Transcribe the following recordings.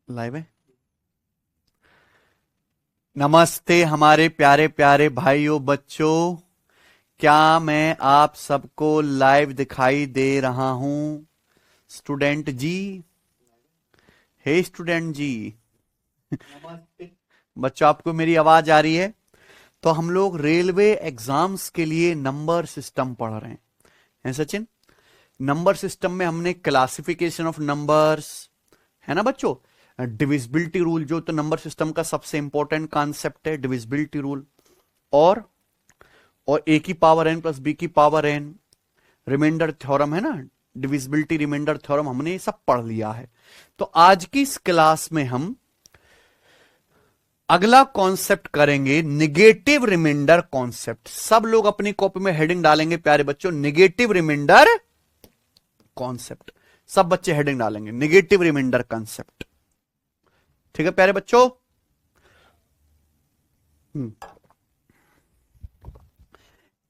Live है। नमस्ते हमारे प्यारे प्यारे भाइयों बच्चों, क्या मैं आप सबको लाइव दिखाई दे रहा हूं? स्टूडेंट जी, हे स्टूडेंट जी, नमस्ते बच्चों, आपको मेरी आवाज आ रही है? तो हम लोग रेलवे एग्जाम्स के लिए नंबर सिस्टम पढ़ रहे हैं सचिन। नंबर सिस्टम में हमने क्लासिफिकेशन ऑफ नंबर्स, है ना बच्चों, डिविजिबिलिटी रूल, जो तो नंबर सिस्टम का सबसे इंपॉर्टेंट कॉन्सेप्ट है, डिविजिबिलिटी रूल, और ए की पावर एन प्लस बी की पावर एन, रिमाइंडर थ्योरम है ना, डिविजिबिलिटी रिमाइंडर थ्योरम, हमने ये सब पढ़ लिया है। तो आज की इस क्लास में हम अगला कॉन्सेप्ट करेंगे, निगेटिव रिमाइंडर कॉन्सेप्ट। सब लोग अपनी कॉपी में हेडिंग डालेंगे प्यारे बच्चों, निगेटिव रिमाइंडर कॉन्सेप्ट। सब बच्चे हेडिंग डालेंगे, निगेटिव रिमाइंडर कॉन्सेप्ट। ठीक है प्यारे बच्चों?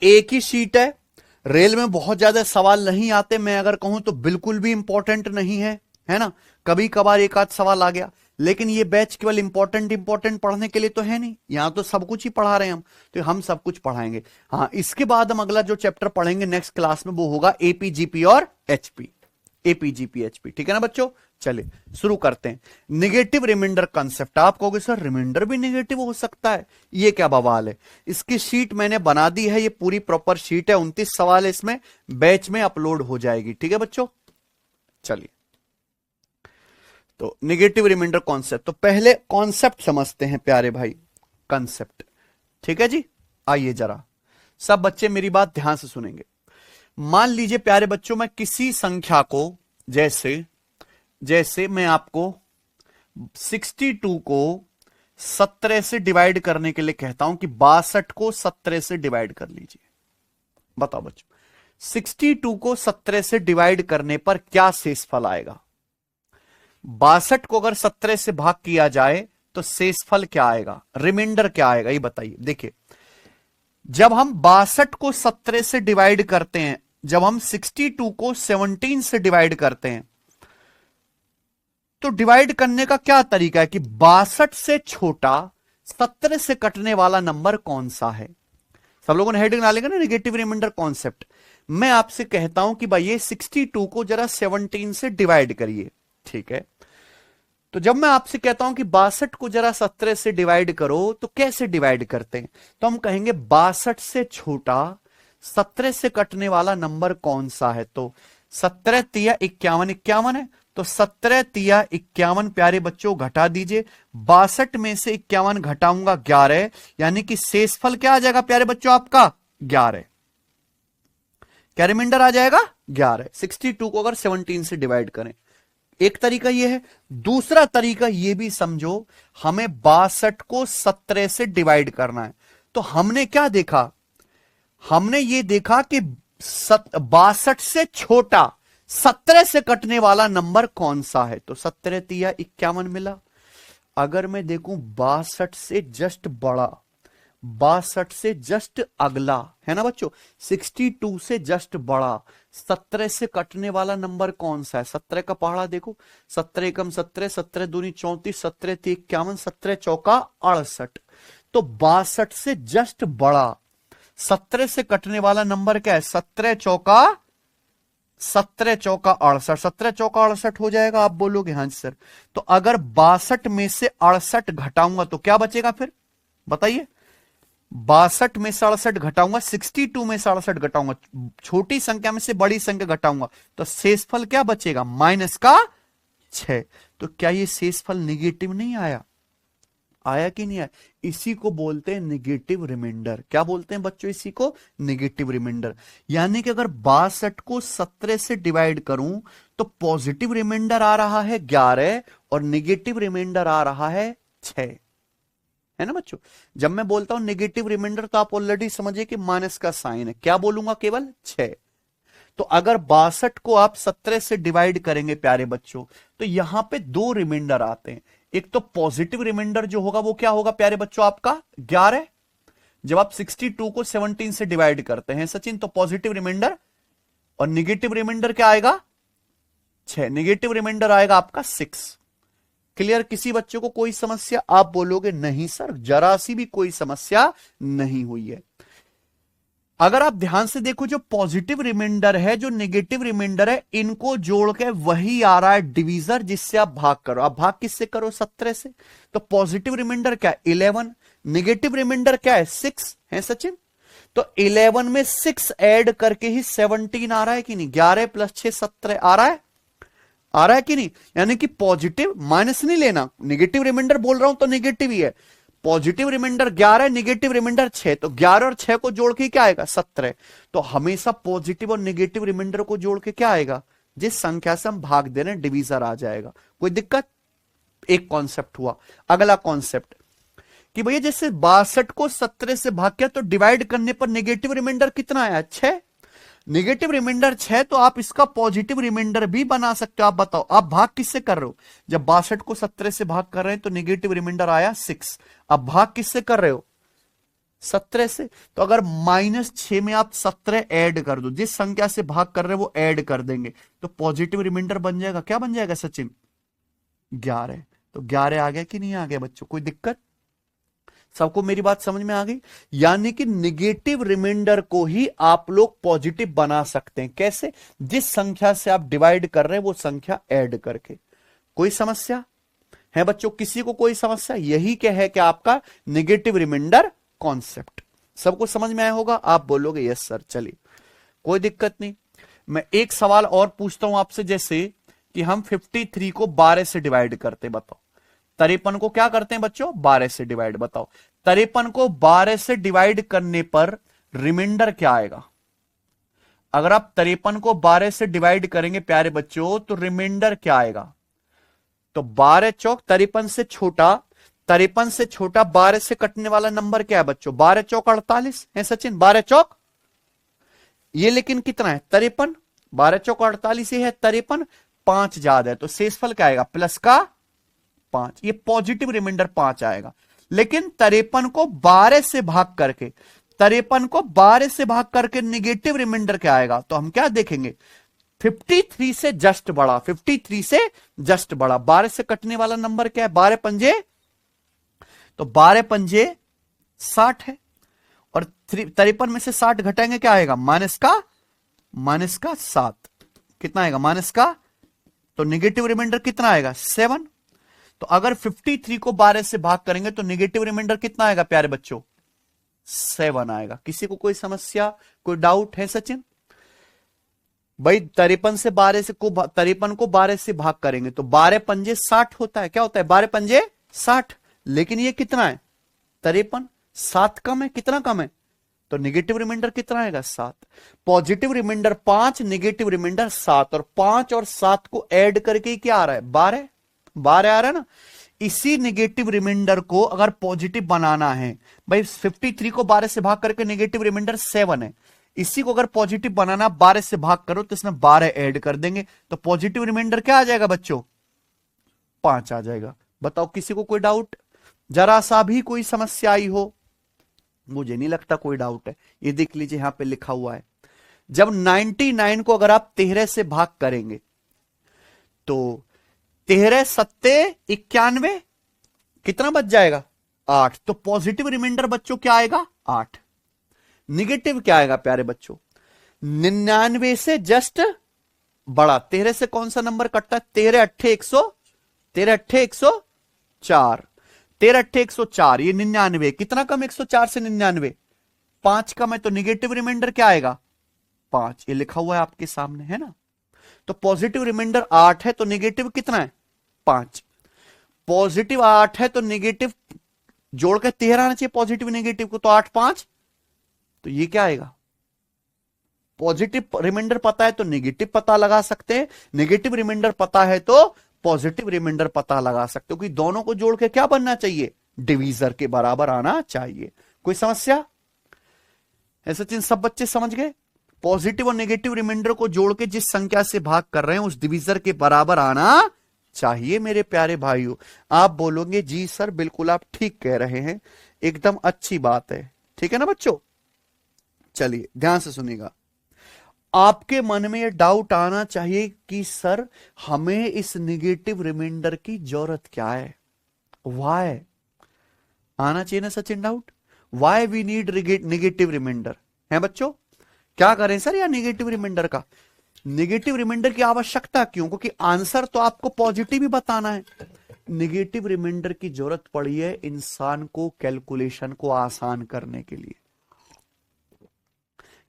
एक ही शीट है, रेल में बहुत ज्यादा सवाल नहीं आते, मैं अगर कहूं तो बिल्कुल भी इंपॉर्टेंट नहीं है ना? कभी कभार एक आध सवाल आ गया, लेकिन ये बैच केवल इंपॉर्टेंट पढ़ने के लिए तो है नहीं, यहां तो सब कुछ ही पढ़ा रहे हैं हम, तो हम सब कुछ पढ़ाएंगे। हाँ, इसके बाद हम अगला जो चैप्टर पढ़ेंगे नेक्स्ट क्लास में वो होगा एपीजीपी और एचपी, एपीजीपी एचपी। ठीक है ना बच्चों? चलिए शुरू करते हैं। Negative reminder concept. आप कहोगे सर रिमाइंडर भी निगेटिव हो सकता है, ये क्या बवाल है? इसकी शीट मैंने बना दी है, ये पूरी प्रॉपर शीट है, 29 सवाल है इसमें, बैच में अपलोड हो जाएगी। ठीक है बच्चों? चलिए, तो निगेटिव रिमाइंडर कॉन्सेप्ट, तो पहले कॉन्सेप्ट समझते हैं प्यारे भाई, कॉन्सेप्ट। ठीक है जी, आइए जरा सब बच्चे मेरी बात ध्यान से सुनेंगे। मान लीजिए प्यारे बच्चों, मैं किसी संख्या को, जैसे जैसे मैं आपको 62 को 17 से डिवाइड करने के लिए कहता हूं कि 62 को 17 से डिवाइड कर लीजिए। बताओ बच्चों, 62 को 17 से डिवाइड करने पर क्या शेषफल आएगा? 62 को अगर 17 से भाग किया जाए तो शेषफल क्या आएगा, रिमाइंडर क्या आएगा, ये बताइए। देखिए, जब हम 62 को 17 से डिवाइड करते हैं, जब हम 62 को 17 से डिवाइड करते हैं, तो डिवाइड करने का क्या तरीका है कि 62 से छोटा 17 से कटने वाला नंबर कौन सा है? सब लोगों ने हेडिंग डालेंगे ना, निगेटिव रिमाइंडर कॉन्सेप्ट। मैं आपसे कहता हूं कि भाई ये 62 को जरा 17 से डिवाइड करिए। ठीक है, तो जब मैं आपसे कहता हूं कि 62 को जरा 17 से डिवाइड करो, तो कैसे डिवाइड करते हैं? तो हम कहेंगे 62 से छोटा 17 से कटने वाला नंबर कौन सा है? तो 17 तिया 51, 51 है, तो 17 तिया 51 प्यारे बच्चों घटा दीजिए। 62 में से 51 घटाऊंगा 11, यानी कि शेषफल क्या आ जाएगा प्यारे बच्चों आपका? 11। क्या रिमाइंडर आ जाएगा? 11। 62 को अगर 17 से डिवाइड करें, एक तरीका यह है। दूसरा तरीका यह भी समझो, हमें 62 को 17 से डिवाइड करना है, तो हमने क्या देखा? हमने ये देखा कि 62 से छोटा 17 से कटने वाला नंबर कौन सा है? तो 17 तिया 51 मिला। अगर मैं देखूं 62 से जस्ट बड़ा, 62 से जस्ट अगला, है ना बच्चों, 62 से जस्ट बड़ा 17 से कटने वाला नंबर कौन सा है? 17 का पहाड़ा देखो, 17 एकम 17, 17 दूनी 34, 17 ती 51, 17 चौका 68। तो 62 से जस्ट बड़ा 17 से कटने वाला नंबर क्या है? 17 चौका 68, 17 चौका 68 हो जाएगा। आप बोलोगे हाँ जी सर, तो अगर 62 में से 68 घटाऊंगा तो क्या बचेगा फिर? बताइए। 62 में से 68 घटाऊंगा, 62 में से 68 घटाऊंगा, छोटी संख्या में से बड़ी संख्या घटाऊंगा, तो शेषफल क्या बचेगा? माइनस का 6। तो क्या ये शेषफल निगेटिव नहीं आया? आया कि नहीं आया? इसी को बोलते हैं निगेटिव रिमाइंडर। क्या बोलते हैं बच्चों? इसी को निगेटिव रिमाइंडर। यानी कि अगर 62 को 17 से डिवाइड करूं तो पॉजिटिव रिमाइंडर आ रहा है 11 और निगेटिव रिमाइंडर आ रहा है 6, है ना बच्चों? जब मैं बोलता हूं निगेटिव रिमाइंडर तो आप ऑलरेडी समझिए कि माइनस का साइन है। क्या बोलूंगा? केवल 6। तो अगर 62 को आप 17 से डिवाइड करेंगे प्यारे बच्चों, तो यहां पे दो रिमाइंडर आते हैं। एक तो पॉजिटिव रिमाइंडर जो होगा वो क्या होगा प्यारे बच्चों? आपका 11। जब आप 62 को 17 से डिवाइड करते हैं सचिन, तो पॉजिटिव रिमाइंडर, और निगेटिव रिमाइंडर क्या आएगा? 6। निगेटिव रिमाइंडर आएगा आपका 6। क्लियर? किसी बच्चे को कोई समस्या? आप बोलोगे नहीं सर, जरा सी भी कोई समस्या नहीं हुई है। अगर आप ध्यान से देखो, जो पॉजिटिव रिमाइंडर है, जो नेगेटिव रिमाइंडर है, इनको जोड़ के वही आ रहा है डिवीजर, जिससे आप भाग करो। आप भाग किससे करो? 17 से। तो पॉजिटिव रिमाइंडर क्या है? 11। नेगेटिव रिमाइंडर क्या है? 6 है सचिन। तो 11 में 6 ऐड करके ही 17 आ रहा है कि नहीं? 11 + 6 17 आ रहा है, आ रहा है कि नहीं? यानी कि पॉजिटिव, माइनस नहीं लेना, नेगेटिव रिमाइंडर बोल रहा हूं तो नेगेटिव ही है। पॉजिटिव रिमाइंडर 11, नेगेटिव रिमाइंडर 6, तो 11 और 6 को जोड़ के क्या आएगा? 17। तो हमेशा पॉजिटिव और नेगेटिव रिमाइंडर को जोड़ के क्या आएगा? जिस संख्या से हम भाग दे रहे हैं डिवीजर आ जाएगा। कोई दिक्कत? एक कॉन्सेप्ट हुआ। अगला कॉन्सेप्ट कि भैया जैसे 62 को 17 से भाग किया तो डिवाइड करने पर नेगेटिव रिमाइंडर कितना आया? 6। नेगेटिव रिमाइंडर 6, तो आप इसका पॉजिटिव रिमाइंडर भी बना सकते हो। आप बताओ, आप भाग किससे कर रहे हो? जब 62 को 17 से भाग कर रहे हैं तो नेगेटिव रिमाइंडर आया 6। अब भाग किससे कर रहे हो? 17 से। तो अगर -6 में आप 17 ऐड कर दो, जिस संख्या से भाग कर रहे हो वो ऐड कर देंगे, तो पॉजिटिव रिमाइंडर बन जाएगा। क्या बन जाएगा सचिन? 11। तो 11 आ गया कि नहीं आ गया बच्चों? कोई दिक्कत? सबको मेरी बात समझ में आ गई? यानी कि निगेटिव रिमाइंडर को ही आप लोग पॉजिटिव बना सकते हैं। कैसे? जिस संख्या से आप डिवाइड कर रहे हैं वो संख्या ऐड करके। कोई समस्या है बच्चों? किसी को कोई समस्या? यही क्या है कि आपका निगेटिव रिमाइंडर कॉन्सेप्ट। सबको समझ में आया होगा? आप बोलोगे यस सर। चलिए, कोई दिक्कत नहीं। मैं एक सवाल और पूछता हूं आपसे, जैसे कि हम 53 को 12 से डिवाइड करते, बताओ। 53 को क्या करते हैं बच्चों? 12 से डिवाइड। बताओ 53 को 12 से डिवाइड करने पर रिमाइंडर क्या आएगा? अगर आप 53 को 12 से डिवाइड करेंगे प्यारे बच्चों, तो रिमाइंडर क्या आएगा? तो 12 चौक 53 से छोटा, 53 से छोटा 12 से कटने वाला नंबर क्या है बच्चों? 12 चौक 48 है सचिन। 12 चौक ये, लेकिन कितना है? 53। 12 चौक 48 है, 53 5 ज्यादा है, तो शेषफल क्या आएगा? प्लस का 5। ये पॉजिटिव रिमाइंडर 5 आएगा। लेकिन 53 को 12 से भाग करके, 53 को 12 से भाग करके निगेटिव रिमाइंडर क्या आएगा? तो हम क्या देखेंगे? 53 से जस्ट बड़ा, 53 से जस्ट बड़ा। 12 से कटने वाला नंबर क्या है? 12 पंजे, तो 12 पंजे 60 है, और 53 में से 60 घटाएंगे क्या आएगा? माइनस का 7। कितना आएगा? माइनस का। तो निगेटिव रिमाइंडर कितना आएगा? 7। तो अगर 53 को 12 से भाग करेंगे तो निगेटिव रिमाइंडर कितना आएगा प्यारे बच्चों? 7 आएगा। किसी को कोई समस्या, कोई डाउट है सचिन? भाई 53 से 12 से को 53 को 12 से भाग करेंगे तो 12 पंजे 60 होता है। क्या होता है? 12 पंजे 60। लेकिन ये कितना है? 53। 7 कम है। कितना कम है? तो नेगेटिव रिमाइंडर कितना आएगा? 7। पॉजिटिव रिमाइंडर 5, नेगेटिव रिमाइंडर 7, और 5 और 7 को ऐड करके क्या आ रहा है? 12। 12 आ रहा है ना। इसी नेगेटिव रिमाइंडर को अगर पॉजिटिव बनाना है, भाई 53 को 12 से भाग करके नेगेटिव रिमाइंडर 7 है, इसी को अगर पॉजिटिव बनाना 12 से भाग करो तो इसमें 12 ऐड कर देंगे, तो पॉजिटिव रिमाइंडर क्या आ जाएगा बच्चों? 5 आ जाएगा। बताओ किसी को कोई डाउट? जरा सा भी कोई समस्या आई हो? मुझे नहीं लगता कोई डाउट है। ये देख लीजिए यहां पे लिखा हुआ है, जब 99 को अगर आप 13 से भाग करेंगे तो 13 सत्ते 91, कितना बच जाएगा? 8। तो पॉजिटिव रिमाइंडर बच्चों क्या आएगा? 8। निगेटिव क्या आएगा प्यारे बच्चों? 99 से जस्ट बड़ा। 13 से कौन सा नंबर कटता है? 13 अट्ठे 100, 13 अट्ठे 104, 13 अट्ठे 104। ये 99 कितना कम? 104 से 99 5 कम है, तो निगेटिव रिमाइंडर क्या आएगा? 5। ये लिखा हुआ है आपके सामने, है ना। तो पॉजिटिव रिमाइंडर 8 है, तो निगेटिव कितना है? 5। पॉजिटिव 8 है तो निगेटिव जोड़ के 13 आना चाहिए पॉजिटिव निगेटिव को, तो 8 5, तो ये क्या आएगा? पॉजिटिव रिमाइंडर पता है तो नेगेटिव पता लगा सकते हैं, नेगेटिव रिमाइंडर पता है तो पॉजिटिव रिमाइंडर पता लगा सकते हो, क्योंकि दोनों को जोड़ के क्या बनना चाहिए? डिवीजर के बराबर आना चाहिए। कोई समस्या है सचिन? सब बच्चे समझ गए? पॉजिटिव और नेगेटिव रिमाइंडर को जोड़ के जिस संख्या से भाग कर रहे हैं उस डिवीजर के बराबर आना चाहिए मेरे प्यारे भाइयों। आप बोलोगे जी सर बिल्कुल आप ठीक कह रहे हैं, एकदम अच्छी बात है। ठीक है ना बच्चों? चलिए ध्यान से सुनिएगा। आपके मन में ये डाउट आना चाहिए कि सर हमें इस निगेटिव रिमाइंडर की जरूरत क्या है, वाई आना चाहिए ना Sachin doubt, why we need negative reminder है बच्चों, क्या करें सर या निगेटिव रिमाइंडर का, निगेटिव रिमाइंडर की आवश्यकता क्यों, क्योंकि आंसर तो आपको पॉजिटिव ही बताना है। निगेटिव रिमाइंडर की जरूरत पड़ी है इंसान को कैलकुलेशन को आसान करने के लिए,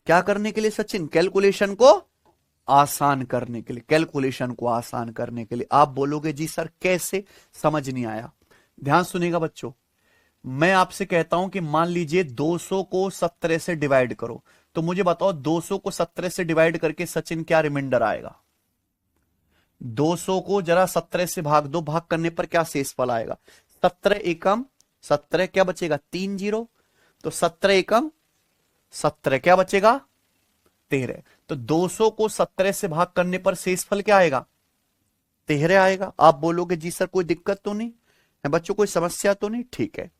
क्या करने के लिए सचिन, कैलकुलेशन को आसान करने के लिए, कैलकुलेशन को आसान करने के लिए। आप बोलोगे जी सर कैसे, समझ नहीं आया, ध्यान सुनिएगा बच्चों। मैं आपसे कहता हूं कि मान लीजिए 200 को 17 से डिवाइड करो, तो मुझे बताओ 200 को 17 से डिवाइड करके सचिन क्या रिमाइंडर आएगा, 200 को जरा 17 से भाग दो, भाग करने पर क्या शेषफल आएगा, 17 एकम 17, क्या बचेगा 3 जीरो, तो 17 एकम 17 क्या बचेगा 13, तो 200 को 17 से भाग करने पर शेषफल क्या आएगा 13 आएगा। आप बोलोगे जी सर कोई दिक्कत तो नहीं है बच्चों, कोई समस्या तो नहीं, ठीक है।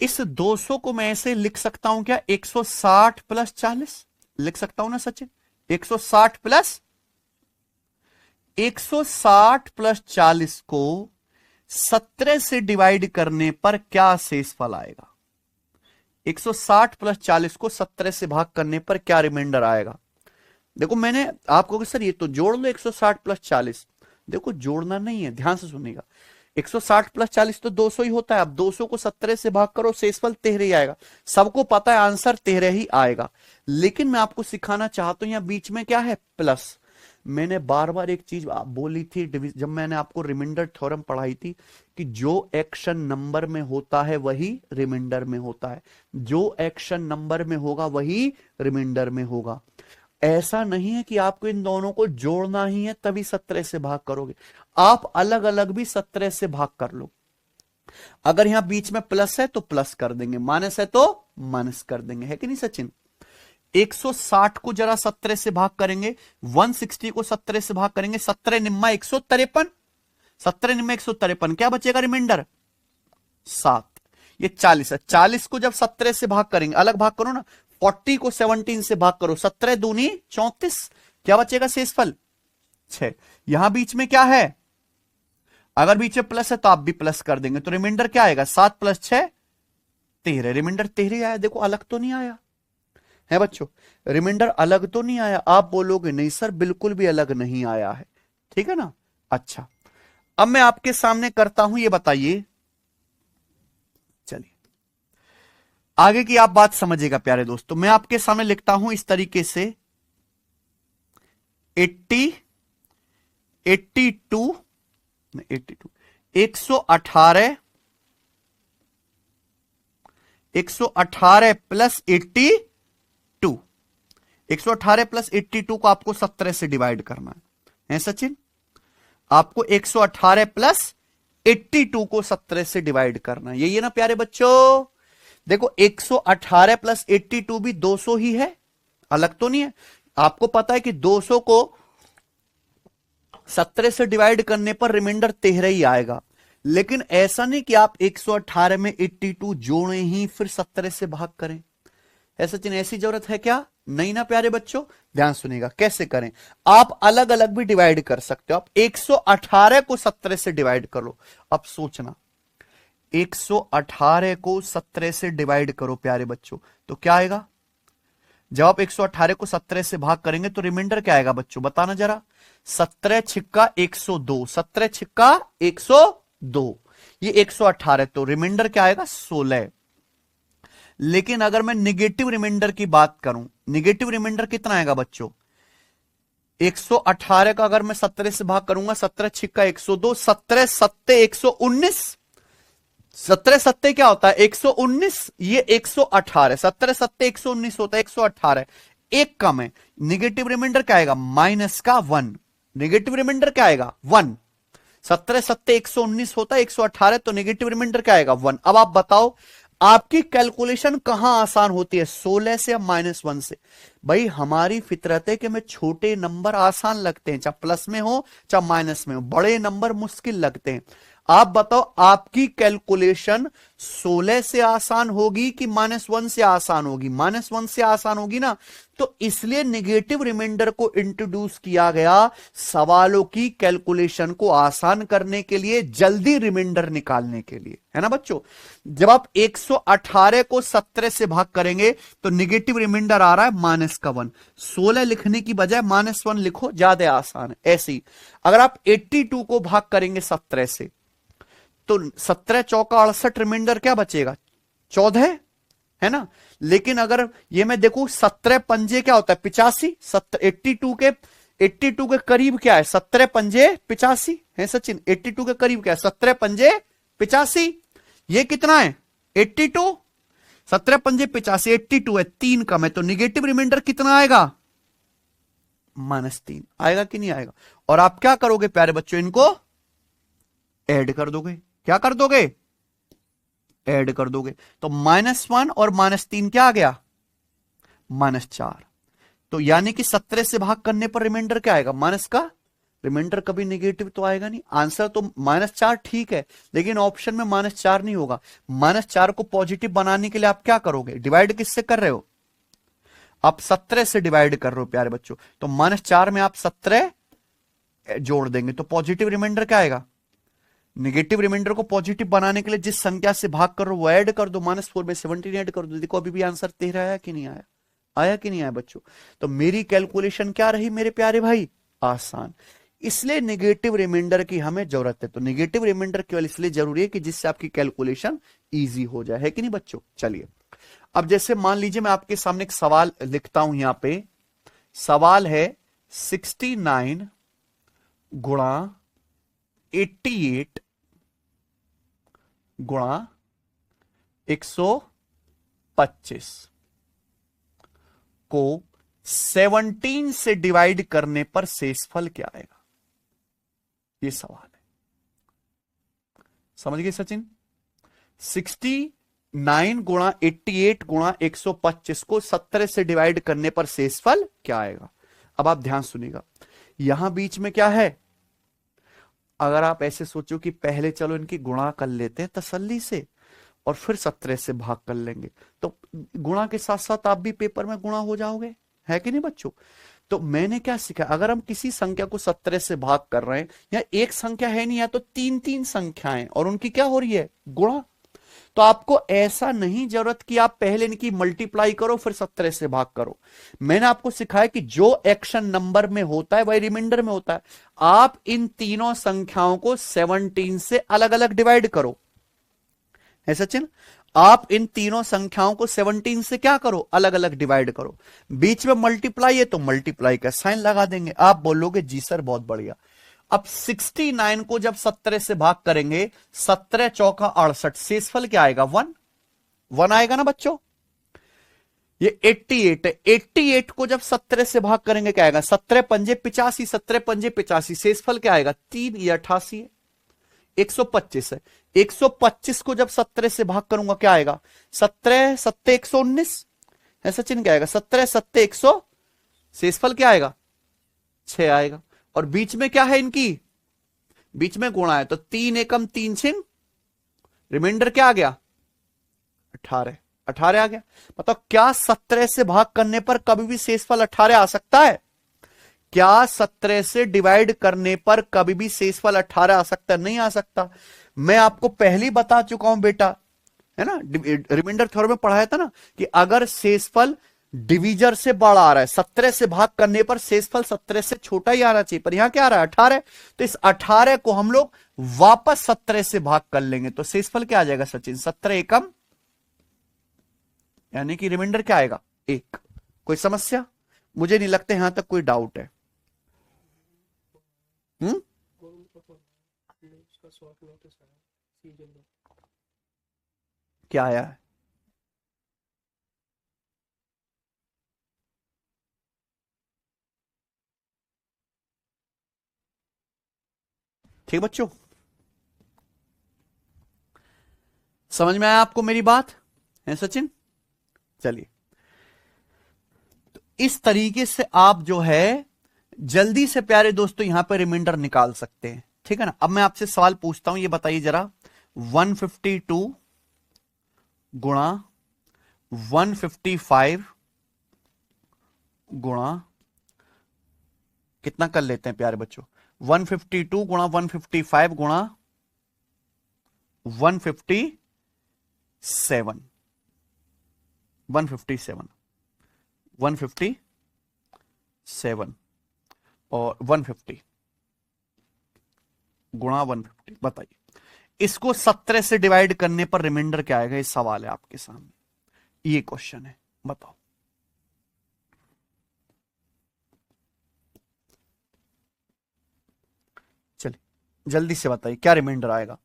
इस 200 को मैं ऐसे लिख सकता हूं क्या, 160 प्लस 40 लिख सकता हूं ना सचिन, 160 प्लस 40 को 17 से डिवाइड करने पर क्या शेषफल आएगा, 160 प्लस 40 को 17 से भाग करने पर क्या रिमाइंडर आएगा। देखो मैंने आपको सर ये तो जोड़ लो 160 प्लस 40, देखो जोड़ना नहीं है, ध्यान से सुनिएगा, 160 प्लस 40 तो 200 ही होता है, अब 200 को 17 से भाग करो शेषफल 13 ही आएगा, सबको पता है आंसर 13 ही आएगा। लेकिन मैं आपको सिखाना चाहता हूं यहां बीच में क्या है प्लस, मैंने बार बार एक चीज बोली थी जब मैंने आपको रिमाइंडर थ्योरम पढ़ाई थी कि जो एक्शन नंबर में होता है वही रिमाइंडर में होता है, जो एक्शन नंबर में होगा वही रिमाइंडर में होगा। ऐसा नहीं है कि आपको इन दोनों को जोड़ना ही है तभी 17 से भाग करोगे, आप अलग अलग भी 17 से भाग कर लो। अगर यहां बीच में प्लस है तो प्लस कर देंगे, माइनस है तो माइनस कर देंगे, है कि नहीं सचिन। 160 को जरा 17 से भाग करेंगे, 160 को 17 से भाग करेंगे, 17 निम्मा 153, 17 निम्मा 153, क्या बचेगा रिमाइंडर 7, ये 40 है। 40 को जब 17 से भाग करेंगे, अलग भाग करो ना, 40 को 17 से भाग करो, 17 दूनी 34, क्या बचेगा शेषफल 6। यहां बीच में क्या है, अगर बीच में प्लस है तो आप भी प्लस कर देंगे, तो रिमाइंडर क्या आएगा 7 प्लस 6 13, रिमाइंडर 13 आया। देखो अलग तो नहीं आया है बच्चों, रिमाइंडर अलग तो नहीं आया। आप बोलोगे नहीं सर बिल्कुल भी अलग नहीं आया है, ठीक है ना। अच्छा अब मैं आपके सामने करता हूं, ये बताइए, चलिए आगे की आप बात समझिएगा प्यारे दोस्तों। मैं आपके सामने लिखता हूं इस तरीके से 82 118 प्लस 82, 118 प्लस 82 को आपको 17 से डिवाइड करना है सचिन, आपको 118 प्लस 82 को 17 से डिवाइड करना है, यही है ना प्यारे बच्चों। देखो 118 प्लस 82 भी 200 ही है, अलग तो नहीं है। आपको पता है कि 200 को 17 से डिवाइड करने पर रिमाइंडर 13 ही आएगा, लेकिन ऐसा नहीं कि आप 118 में 82 जोड़ें ही फिर 17 से भाग करें, ऐसा सचिन ऐसी जरूरत है क्या, नहीं ना प्यारे बच्चों। ध्यान सुनिएगा कैसे करें, आप अलग अलग भी डिवाइड कर सकते हो। आप 118 को 17 से डिवाइड कर लो, अब सोचना 118 को 17 से डिवाइड करो प्यारे बच्चों, तो क्या आएगा, जब आप 118 को 17 से भाग करेंगे तो रिमाइंडर क्या आएगा बच्चों, बताना जरा। 17 छिक्का 102, 17 छिक्का 102, ये 118, तो रिमाइंडर क्या आएगा 16। लेकिन अगर मैं निगेटिव रिमाइंडर की बात करूं, निगेटिव रिमाइंडर कितना आएगा बच्चों, 118 का अगर मैं 17 से भाग करूंगा, 17 छिक्का 102, 17 सत्ते 119, 17 सत्ते क्या होता है 119, ये 118, 17 सत्ते 119 होता है, 118 एक कम है। निगेटिव रिमाइंडर क्या आएगा माइनस का 1, निगेटिव रिमाइंडर क्या आएगा 1, 17 सत्ते 119 होता है, 118, तो निगेटिव रिमाइंडर क्या आएगा 1। अब आप बताओ आपकी कैलकुलेशन कहां आसान होती है, 16 से या -1 से। भाई हमारी फितरत है कि हमें छोटे नंबर आसान लगते हैं, चाहे प्लस में हो चाहे माइनस में हो, बड़े नंबर मुश्किल लगते हैं। आप बताओ आपकी कैलकुलेशन 16 से आसान होगी कि -1 से आसान होगी? -1 से आसान होगी ना। तो इसलिए नेगेटिव रिमाइंडर को इंट्रोड्यूस किया गया सवालों की कैलकुलेशन को आसान करने के लिए, जल्दी रिमाइंडर निकालने के लिए, है ना बच्चों। जब आप 118 को 17 से भाग करेंगे तो नेगेटिव रिमाइंडर आ रहा है -1। 16 लिखने की बजाय -1 लिखो, ज्यादा आसान है। ऐसे ही अगर आप 82 को भाग करेंगे 17 से तो 17 चौका 68, रिमाइंडर क्या बचेगा? 14, है ना। लेकिन अगर ये मैं देखूं 17 पंजे क्या होता है? 85। 82 के करीब क्या है? 17 पंजे 85 है सचिन। 82 के करीब क्या है? 17 पंजे 85। ये कितना है? 82। 17 पंजे 85, 82 है, 3 कम है, तो निगेटिव रिमाइंडर कितना आएगा? -3 आएगा कि नहीं आएगा? और आप क्या करोगे प्यारे बच्चों? इनको ऐड कर दोगे। क्या कर दोगे? ऐड कर दोगे। तो -1 और -3 क्या आ गया? -4। तो यानी कि 17 से भाग करने पर रिमाइंडर क्या आएगा? माइनस का। रिमाइंडर कभी नेगेटिव तो आएगा नहीं। आंसर तो -4 ठीक है, लेकिन ऑप्शन में -4 नहीं होगा। -4 को पॉजिटिव बनाने के लिए आप क्या करोगे? डिवाइड किससे कर रहे हो? आप 17 से डिवाइड कर रहे हो प्यारे बच्चों। तो -4 में आप 17 जोड़ देंगे तो पॉजिटिव रिमाइंडर क्या आएगा? नेगेटिव रिमाइंडर को पॉजिटिव बनाने के लिए जिस संख्या से भाग कर रहे हो वो ऐड कर दो। -4 में 17 ऐड कर दो। देखो अभी भी आंसर 13 आया कि नहीं आया? आया कि नहीं आया बच्चों? तो मेरी कैलकुलेशन क्या रही मेरे प्यारे भाई? आसान। इसलिए नेगेटिव रिमाइंडर की हमें जरूरत है। तो नेगेटिव रिमाइंडर केवल इसलिए जरूरी है कि जिससे आपकी कैलकुलेशन इजी हो जाए, है कि नहीं बच्चों। चलिए अब जैसे मान लीजिए मैं आपके सामने एक सवाल लिखता हूं। यहां पे सवाल है 69 गुणा 88 गुणा 125 को 17 से डिवाइड करने पर शेषफल क्या आएगा? ये सवाल है। समझ गए सचिन? 69 गुणा 88 गुणा 125 को 17 से डिवाइड करने पर शेषफल क्या आएगा? अब आप ध्यान सुनिएगा, यहां बीच में क्या है? अगर आप ऐसे सोचो कि पहले चलो इनकी गुणा कर लेते हैं तसल्ली से और फिर 17 से भाग कर लेंगे, तो गुणा के साथ साथ आप भी पेपर में गुणा हो जाओगे, है कि नहीं बच्चों। तो मैंने क्या सीखा, अगर हम किसी संख्या को 17 से भाग कर रहे हैं, या एक संख्या है नहीं, या तो 3 संख्याएं और उनकी क्या हो रही है? गुणा। तो आपको ऐसा नहीं जरूरत कि आप पहले इनकी मल्टीप्लाई करो फिर 17 से भाग करो। मैंने आपको सिखाया कि जो एक्शन नंबर में होता है वही रिमाइंडर में होता है। आप इन तीनों संख्याओं को 17 से अलग अलग डिवाइड करो, है सचिन। आप इन तीनों संख्याओं को 17 से क्या करो? अलग अलग डिवाइड करो। बीच में मल्टीप्लाई है तो मल्टीप्लाई का साइन लगा देंगे। आप बोलोगे जी सर बहुत बढ़िया। अब 69 को जब 17 से भाग करेंगे, 17 चौका 68, शेषफल क्या आएगा? 1 आएगा ना बच्चों। ये 88 है, 88 को जब 17 से भाग करेंगे क्या आएगा? 17 पंजे 85, 17 पंजे 85, शेषफल क्या आएगा? 3, ये 88 है। 125 है, 125 को जब 17 से भाग करूंगा क्या आएगा? 17 सत्ते 119 है सचिन। क्या आएगा? 17 सत्ते 100, शेषफल क्या आएगा? 6 आएगा। और बीच में क्या है इनकी? बीच में गुणा है, तो 3 एकम 3 छिन, रिमाइंडर क्या आ गया? 18 आ गया। मतलब क्या 17 से भाग करने पर कभी भी शेषफल 18 आ सकता है? क्या 17 से डिवाइड करने पर कभी भी शेषफल 18 आ सकता है? नहीं आ सकता। मैं आपको पहले ही बता चुका हूं बेटा, है ना, रिमाइंडर थ्योरम में पढ़ाया था ना कि अगर शेषफल डिवीजर से बड़ा आ रहा है, 17 से भाग करने पर शेषफल 17 से छोटा ही आना चाहिए, पर यहां क्या आ रहा है? 18। तो इस 18 को हम लोग वापस 17 से भाग कर लेंगे तो शेषफल क्या आ जाएगा सचिन? 17 एकम, यानी कि रिमाइंडर क्या आएगा? 1। कोई समस्या? मुझे नहीं लगता यहां तक कोई डाउट है। क्या आया है? ठीक बच्चों, समझ में आया आपको मेरी बात, है सचिन? चलिए, तो इस तरीके से आप जो है जल्दी से प्यारे दोस्तों यहां पर रिमाइंडर निकाल सकते हैं। ठीक है ना। अब मैं आपसे सवाल पूछता हूं, ये बताइए जरा, 152 गुणा 155 गुणा कितना कर लेते हैं प्यारे बच्चों, 152 गुणा 155 गुणा 157, 157, 157 और 150 गुणा 150, बताइए इसको 17 से डिवाइड करने पर रिमाइंडर क्या आएगा। ये सवाल है आपके सामने, ये क्वेश्चन है, बताओ। चलिए जल्दी से बताइए क्या रिमाइंडर आएगा।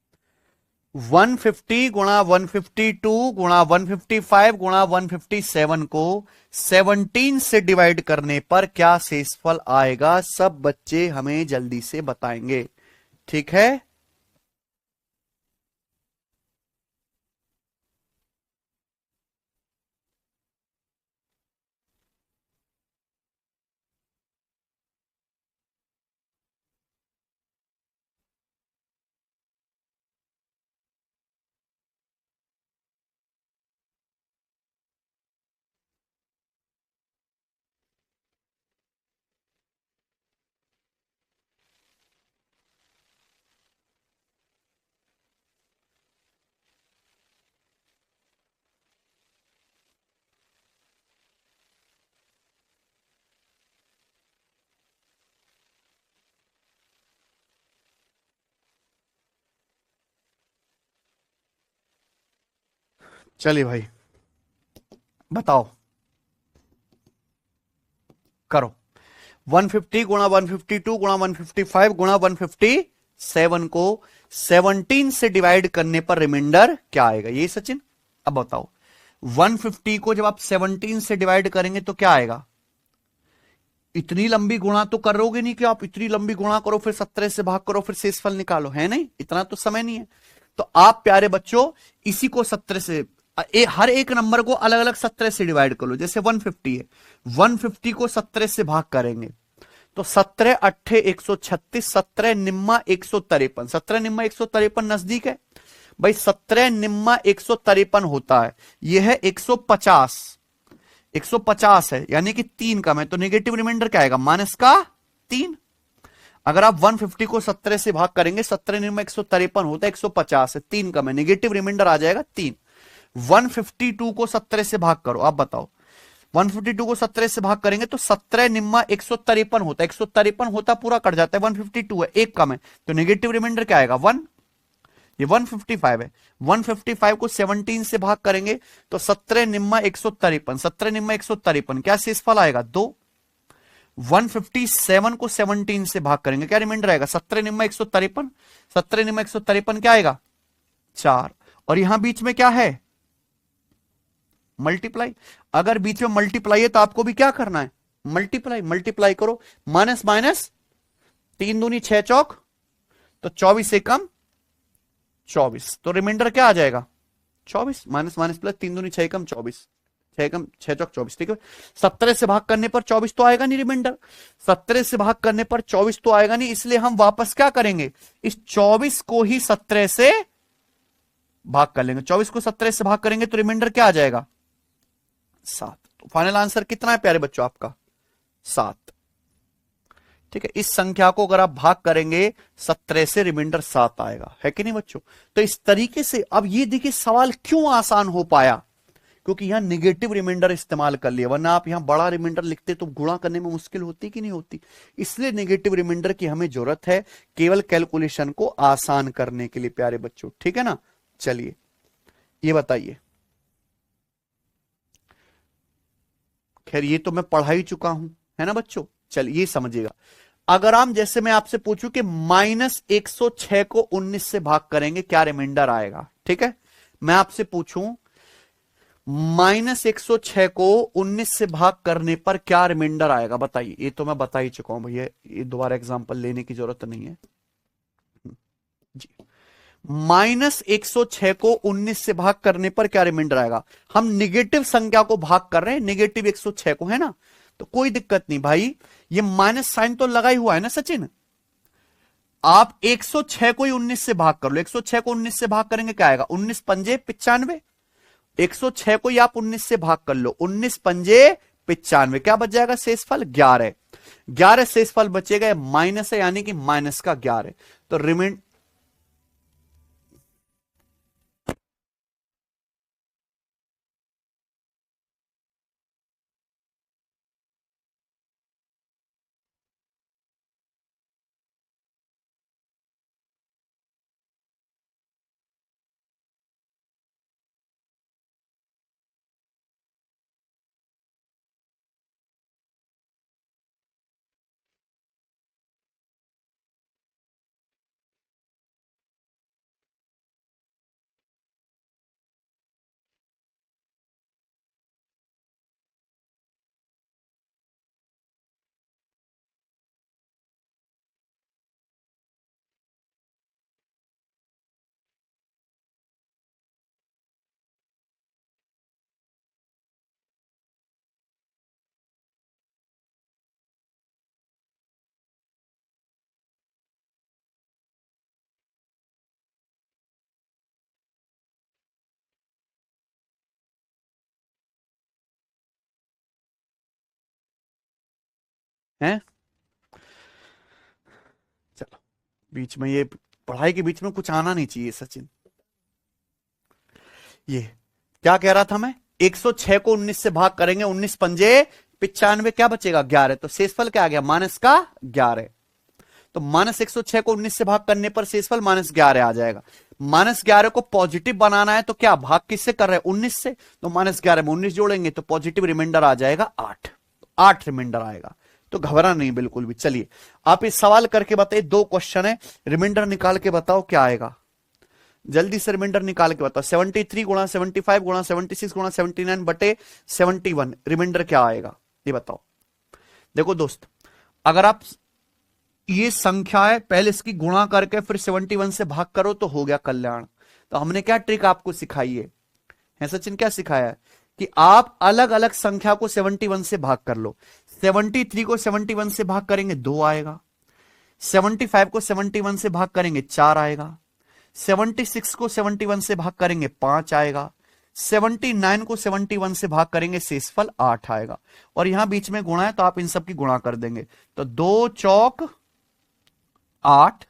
150 गुणा 152 गुणा 155 गुणा 157 को 17 से डिवाइड करने पर क्या शेषफल आएगा, सब बच्चे हमें जल्दी से बताएंगे, ठीक है। चलिए भाई बताओ, करो। 150 गुणा 152 गुणा 155 गुणा 157 को 17 से डिवाइड करने पर रिमाइंडर क्या आएगा, ये सचिन। अब बताओ 150 को जब आप 17 से डिवाइड करेंगे तो क्या आएगा। इतनी लंबी गुणा तो करोगे नहीं कि आप इतनी लंबी गुणा करो फिर 17 से भाग करो फिर शेषफल निकालो, है नहीं, इतना तो समय नहीं है। तो आप प्यारे बच्चों इसी को 17 से हर एक नंबर को अलग अलग 17 से डिवाइड कर लो। जैसे 150 है, 150 को 17 से भाग करेंगे तो 17 अट्ठे 136, 17 निम्मा 153, 17 निम्मा 153 नजदीक है भाई, 17 निम्मा 153 होता है, यह है 150, 150 है यानी कि 3 कम है, तो नेगेटिव रिमाइंडर क्या आएगा, माइनस का 3। अगर आप 150 को 17 से भाग करेंगे, 17 निम्मा 153 होता है, 150 है, 3 कम है, नेगेटिव रिमाइंडर आ जाएगा 3। 152 को 17 से भाग करो, आप बताओ 152 को 17 से भाग करेंगे तो 17 निम्मा 153 होता है, 153 होता पूरा कट जाता है, 152 है, एक कम है, तो नेगेटिव रिमाइंडर क्या आएगा 1। ये 155 है, 155 को 17 से भाग करेंगे तो 17 निम्मा 153, 17 निम्मा 153 क्या शेषफल आएगा 2। 157 को 17 से भाग करेंगे क्या रिमाइंडर आएगा, 17 निम्मा 153, 17 निम्मा 153 क्या आएगा 4, और यहां बीच में क्या है मल्टीप्लाई। अगर बीच में मल्टीप्लाई है तो आपको भी क्या करना है मल्टीप्लाई, मल्टीप्लाई करो, माइनस माइनस 3 दूनी 6 चौक, तो 24 से कम 24, तो रिमाइंडर क्या आ जाएगा 24, माइनस माइनस प्लस 3 दूनी 6 कम 24, 6 कम 6 चौक 24, ठीक है। 17 से भाग करने पर 24 तो आएगा नहीं रिमाइंडर, 17 से भाग करने पर 24 तो आएगा नहीं, इसलिए हम वापस क्या करेंगे, इस 24 को ही 17 से भाग कर लेंगे, 24 को 17 से भाग करेंगे तो रिमाइंडर क्या आ जाएगा 7। तो फाइनल आंसर कितना है प्यारे बच्चों आपका 7, ठीक है। इस संख्या को अगर आप भाग करेंगे 17 से रिमाइंडर 7 आएगा, है कि नहीं बच्चों। तो इस तरीके से अब ये देखिए सवाल क्यों आसान हो पाया, क्योंकि यहां निगेटिव रिमाइंडर इस्तेमाल कर लिया, वरना आप यहां बड़ा रिमाइंडर लिखते तो गुणा करने में मुश्किल होती कि नहीं होती। इसलिए निगेटिव रिमाइंडर की हमें जरूरत है केवल कैलकुलेशन को आसान करने के लिए प्यारे बच्चों, ठीक है ना। चलिए ये बताइए, खैर ये तो मैं पढ़ा ही चुका हूं, है ना बच्चों। चलिए ये समझिएगा, अगर हम जैसे मैं आपसे पूछूं कि -106 को 19 से भाग करेंगे क्या रिमाइंडर आएगा, ठीक है। मैं आपसे पूछूं -106 को 19 से भाग करने पर क्या रिमाइंडर आएगा, बताइए। ये तो मैं बता ही चुका हूं भैया, ये दोबारा एग्जांपल लेने की जरूरत नहीं है जी। -106 को 19 से भाग करने पर क्या रिमाइंडर आएगा। हम निगेटिव संख्या को भाग कर रहे हैं, निगेटिव 106 को, है ना, तो कोई दिक्कत नहीं भाई, ये माइनस साइन तो लगा ही हुआ है ना सचिन। आप 106 को ही 19 से भाग कर लो, 106 को 19 से भाग करेंगे क्या आएगा, 19 पंजे 95। 106 को ही आप 19 से भाग कर लो, 19 पंजे 95, क्या बच जाएगा शेषफल 11। 11 शेषफल बचेगा, माइनस है यानी कि माइनस का 11। तो रिमाइंड है। चलो, बीच में ये पढ़ाई के बीच में कुछ आना नहीं चाहिए सचिन। ये क्या कह रहा था मैं, 106 को 19 से भाग करेंगे, 19 पंजे 95, क्या बचेगा 11, तो शेषफल क्या आ गया माइनस का 11। तो माइनस 106 को 19 से भाग करने पर शेषफल माइनस 11 आ जाएगा। माइनस 11 को पॉजिटिव बनाना है तो क्या भाग किससे कर रहे हैं 19 से, तो माइनस 11 में 19 जोड़ेंगे तो पॉजिटिव रिमाइंडर आ जाएगा 8, 8 रिमाइंडर आएगा। तो घबरा नहीं बिल्कुल भी। चलिए आप इस सवाल करके बताइए, दो क्वेश्चन है, रिमाइंडर निकाल के बताओ क्या आएगा, जल्दी से रिमाइंडर निकाल के बताओ। 73 गुणा 75 गुणा 76 गुणा 79 बटे 71, रिमाइंडर क्या आएगा ये बताओ। देखो दोस्त, अगर आप ये संख्या है पहले इसकी गुणा करके फिर 71 से भाग करो तो हो गया कल्याण। तो हमने क्या ट्रिक आपको सिखाई है सचिन, क्या सिखाया है कि आप अलग अलग संख्या को 71 से भाग कर लो। 73 को 71 से भाग करेंगे 2 आएगा, 75 को 71 से भाग करेंगे 4 आएगा, 76 को 71 से भाग करेंगे 5 आएगा, 79 को 71 से भाग करेंगे शेषफल 8 आएगा। और यहां बीच में गुणा है तो आप इन सब की गुणा कर देंगे, तो 2 चौक 8,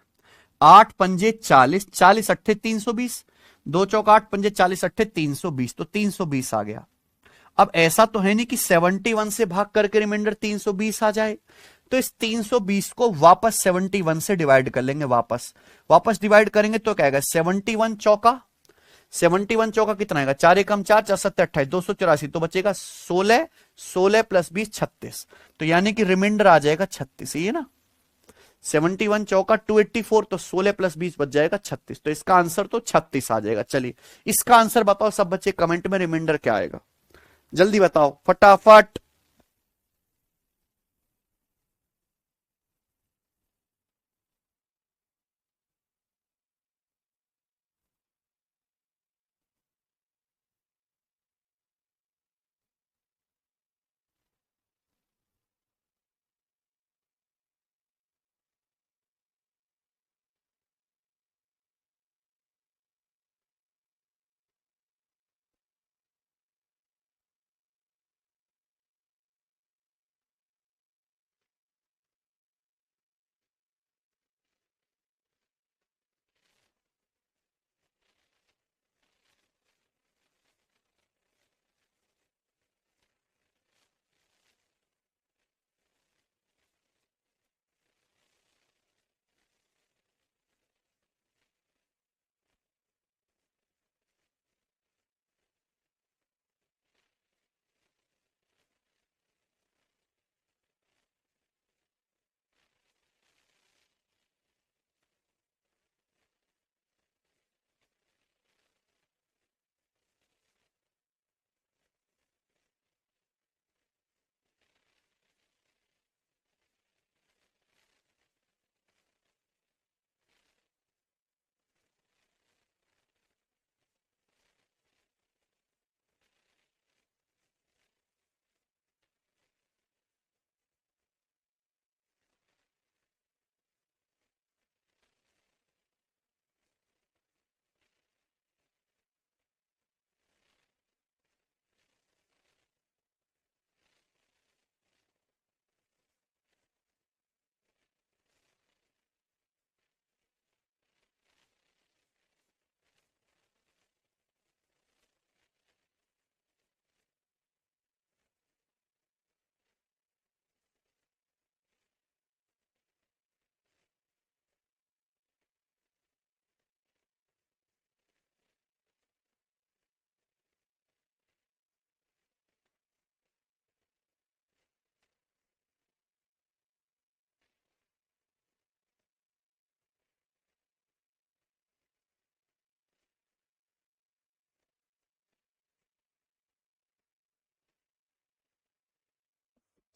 8 पंजे 40, 40 अट्ठे 320, 2 चौक 8 पंजे 40 अट्ठे 320, तो 320 आ गया। अब ऐसा तो है नहीं कि 71 से भाग करके रिमाइंडर 320 आ जाए, तो इस 320 को वापस 71 से डिवाइड कर लेंगे, वापस वापस डिवाइड करेंगे तो क्या आएगा 71 चौका, 71 चौका कितना आएगा, 4 एकम 4, 4 सत्ते 28, 284, तो बचेगा 16, 16 प्लस 20 36, तो यानी कि रिमाइंडर आ जाएगा 36, ये ना 71 चौका 284, तो 16 प्लस 20 बच जाएगा 36, तो इसका आंसर तो 36 आ जाएगा। चलिए इसका आंसर बताओ सब बच्चे कमेंट में, रिमाइंडर क्या आएगा जल्दी बताओ फटाफट।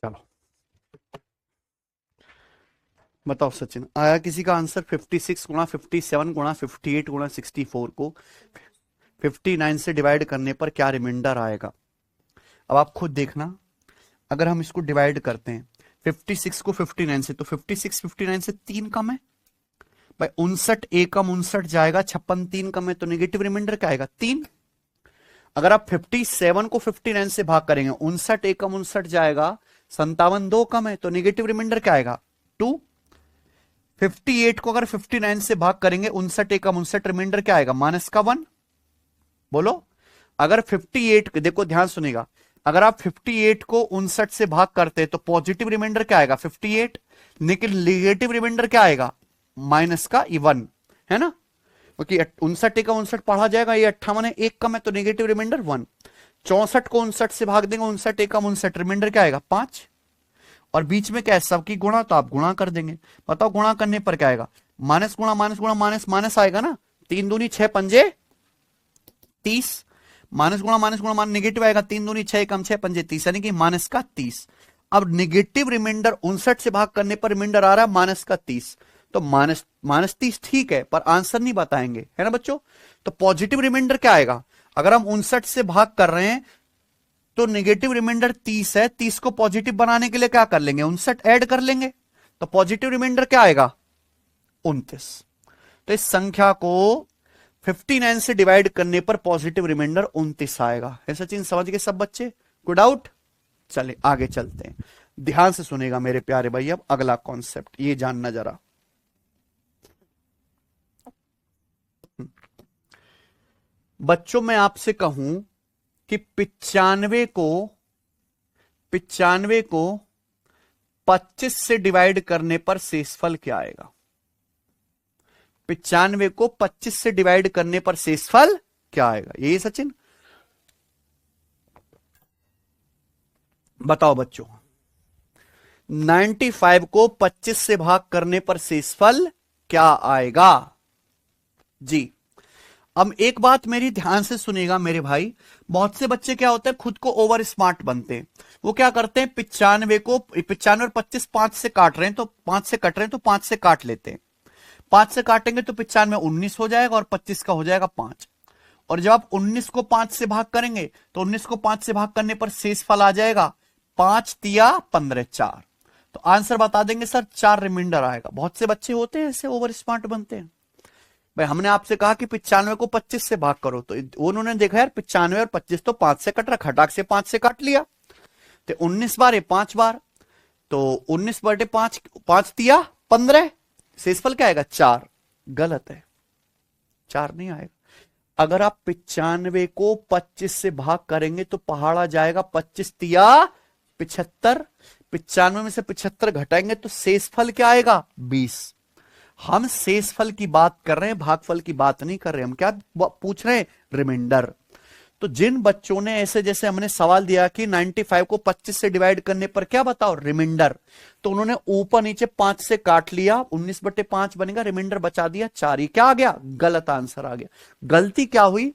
चलो बताओ सचिन, आया किसी का आंसर? 56 गुणा 57 गुणा 58 गुणा 64 को 59 से डिवाइड करने पर क्या रिमाइंडर आएगा? अब आप खुद देखना, अगर हम इसको डिवाइड करते हैं 56 को 59 से, तो 56 59 से 3 कम है भाई, 59 एकम 59 जाएगा, 56 3 कम है, तो नेगेटिव रिमाइंडर क्या आएगा? 3। अगर आप 57 को 59 से भाग करेंगे, 59 एकम 59 जाएगा, 57 2 कम है, तो नेगेटिव रिमाइंडर क्या आएगा? 2। 58 को अगर 59 से भाग करेंगे, 59 एकम 59, रिमाइंडर क्या आएगा? माइनस का 1। बोलो, अगर 58, देखो ध्यान सुनेगा, अगर आप 58 को 59 से भाग करते हैं तो पॉजिटिव रिमाइंडर क्या आएगा? 58। लेकिन नेगेटिव रिमाइंडर क्या आएगा? माइनस का 1, है ना, क्योंकि 59 का 59 पढ़ा जाएगा, ये 58 है, एक कम है, तो नेगेटिव रिमाइंडर 1। 64 को 59 से भाग देंगे, 59 का 59, रिमाइंडर क्या आएगा? 5। और बीच में क्या है? सबकी गुणा, तो आप गुणा कर देंगे। बताओ गुणा करने पर क्या आएगा? माइनस गुणा माइनस गुणा माइनस माइनस आएगा ना, 3 दूनी 6 पंजे 30, माइनस गुणा माइनस गुणा माइनस नेगेटिव आएगा, 3 दूनी 6 कम 6 पंजे 30, यानी कि माइनस का 30। अब नेगेटिव रिमाइंडर 59 से भाग करने पर रिमाइंडर आ रहा है माइनस का 30, तो माइनस माइनस 30 ठीक है, पर आंसर नहीं बताएंगे, है ना बच्चों। तो पॉजिटिव रिमाइंडर क्या आएगा? अगर हम 59 से भाग कर रहे हैं तो नेगेटिव रिमाइंडर 30 है, 30 को पॉजिटिव बनाने के लिए क्या कर लेंगे? 59 ऐड कर लेंगे, तो पॉजिटिव रिमाइंडर क्या आएगा? 29। तो इस संख्या को 59 से डिवाइड करने पर पॉजिटिव रिमाइंडर 29 आएगा। है सचिन, समझ गए सब बच्चे? कोई डाउट? चले आगे चलते हैं, ध्यान से सुनेगा मेरे प्यारे भाई। अब अगला कॉन्सेप्ट ये जानना जरा, बच्चों मैं आपसे कहूं कि 95 को 25 से डिवाइड करने पर शेषफल क्या आएगा? 95 को 25 से डिवाइड करने पर शेषफल क्या आएगा? ये सचिन बताओ बच्चों, 95 को 25 से भाग करने पर शेषफल क्या आएगा जी? अब एक बात मेरी ध्यान से सुनेगा मेरे भाई, बहुत से बच्चे क्या होते हैं, खुद को ओवर स्मार्ट बनते हैं। वो क्या करते हैं, 95 और 25 5 से काट रहे हैं, तो 5 से कट रहे हैं, तो 5 से काट लेते हैं। 5 से काटेंगे तो 95 19 हो जाएगा, और 25 का हो जाएगा 5। और जब आप 19 को 5 से भाग करेंगे, तो 19 को 5 से भाग करने पर शेष फल आ जाएगा 5 तिया 15 4। तो आंसर बता देंगे सर 4 रिमाइंडर आएगा। बहुत से बच्चे होते हैं ऐसे ओवर स्मार्ट बनते हैं। भाई हमने आपसे कहा कि 95 को 25 से भाग करो, तो उन्होंने देखा यार 95 और 25 तो 5 से कट रहा, खटाक से 5 से काट लिया, तो 19 बार है 5 बार, तो 19 बटे 5, 5 तिया 15, शेषफल क्या आएगा? 4। गलत है, 4 नहीं आएगा। अगर आप 95 को 25 से भाग करेंगे तो पहाड़ा जाएगा 25 तिया 75, 95 में से 75 घटाएंगे तो शेषफल क्या आएगा? 20। हम शेषफल की बात कर रहे हैं, भागफल की बात नहीं कर रहे। हम क्या पूछ रहे हैं? रिमाइंडर। तो जिन बच्चों ने ऐसे, जैसे हमने सवाल दिया कि 95 को 25 से डिवाइड करने पर क्या बताओ? रिमाइंडर, तो उन्होंने ऊपर नीचे 5 से काट लिया, 19 बटे 5 बनेगा, रिमाइंडर बचा दिया 4। ये क्या आ गया? गलत आंसर आ गया। गलती क्या हुई?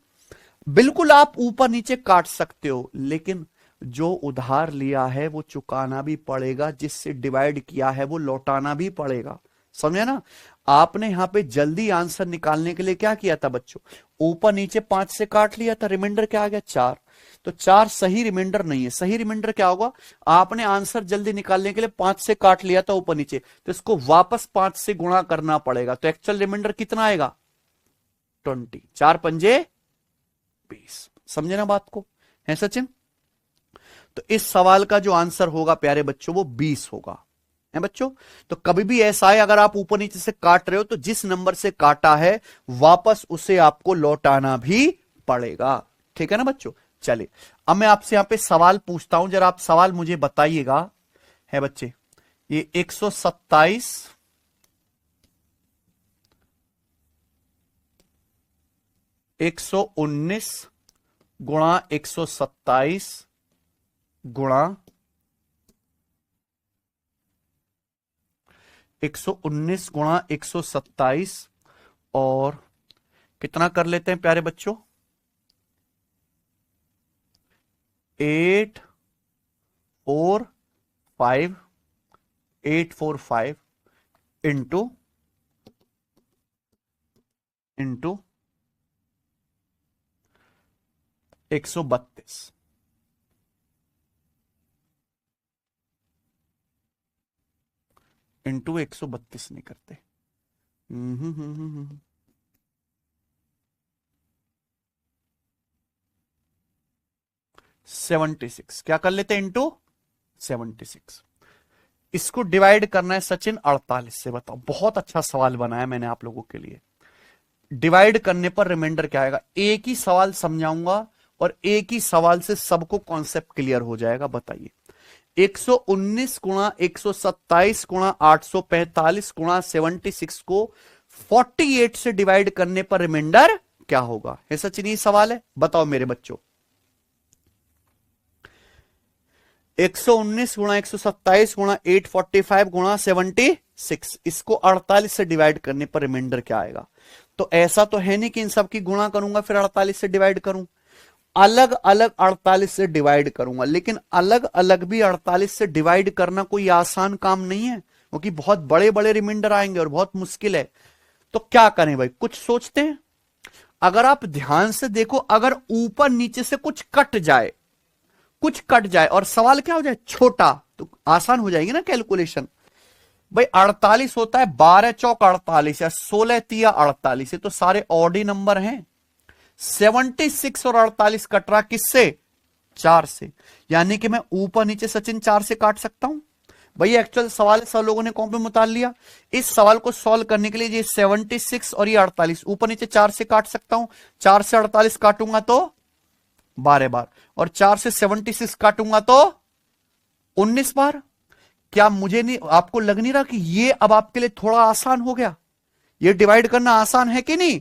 बिल्कुल आप ऊपर नीचे काट सकते हो, लेकिन जो उधार लिया है वो चुकाना भी पड़ेगा, जिससे डिवाइड किया है वो लौटाना भी पड़ेगा। समझे ना? आपने यहां पे जल्दी आंसर निकालने के लिए क्या किया था बच्चों? ऊपर नीचे 5 से काट लिया था, रिमाइंडर क्या आ गया? 4। तो 4 सही रिमाइंडर नहीं है। सही रिमाइंडर क्या होगा? आपने आंसर जल्दी निकालने के लिए 5 से काट लिया था ऊपर नीचे, तो इसको वापस 5 से गुणा करना पड़ेगा, तो एक्चुअल रिमाइंडर कितना आएगा? 20। 4 पंजे 20। समझे ना बात को? है सचिन? तो इस सवाल का जो आंसर होगा प्यारे बच्चों वो 20 होगा। है बच्चों? तो कभी भी ऐसा है, अगर आप ऊपर नीचे से काट रहे हो तो जिस नंबर से काटा है वापस उसे आपको लौटाना भी पड़ेगा। ठीक है ना बच्चों? चलिए अब मैं आपसे यहां पे सवाल पूछता हूं, जरा आप सवाल मुझे बताइएगा। है बच्चे, ये 127 119 गुणा 127 गुणा 119 गुणा 127 और कितना कर लेते हैं प्यारे बच्चों? 8 और 5845 इंटू 132 इंटू 132 नहीं करते। 76 क्या कर लेते इंटू 76। इसको डिवाइड करना है सचिन 48 से। बताओ, बहुत अच्छा सवाल बनाया मैंने आप लोगों के लिए। डिवाइड करने पर रिमाइंडर क्या आएगा? एक ही सवाल समझाऊंगा और एक ही सवाल से सबको कॉन्सेप्ट क्लियर हो जाएगा। बताइए, 119 गुणा 127 गुणा 845 गुणा 76 को 48 से डिवाइड करने पर रिमाइंडर क्या होगा? है सचिन, ये सवाल है, बताओ मेरे बच्चों। 119 गुणा 127 गुणा 845 गुणा 76, इसको 48 से डिवाइड करने पर रिमाइंडर क्या आएगा? तो ऐसा तो है नहीं कि इन सब की गुणा करूंगा फिर 48 से डिवाइड करूं, अलग अलग 48 से डिवाइड करूंगा। लेकिन अलग अलग भी 48 से डिवाइड करना कोई आसान काम नहीं है, क्योंकि बहुत बड़े बड़े रिमाइंडर आएंगे और बहुत मुश्किल है। तो क्या करें भाई, कुछ सोचते हैं। अगर आप ध्यान से देखो, अगर ऊपर नीचे से कुछ कट जाए और सवाल क्या हो जाए छोटा, तो आसान हो जाएगी ना कैलकुलेशन। भाई 48 होता है 12 चौक 48 या 16 तिया 48, तो सारे ऑड ही नंबर हैं। 76 और 48 कट रहा किससे? 4 से। यानी कि मैं ऊपर नीचे सचिन 4 से काट सकता हूं। भाई एक्चुअल सवाल सब लोगों ने कॉपी में उतार लिया। इस सवाल को सॉल्व करने के लिए ये 76 और ये 48 ऊपर नीचे 4 से काट सकता हूं। 4 से 48 काटूंगा तो 12 बार, और 4 से 76 काटूंगा तो 19 बार। क्या मुझे नहीं, आपको लग नहीं रहा कि ये अब आपके लिए थोड़ा आसान हो गया? ये डिवाइड करना आसान है कि नहीं?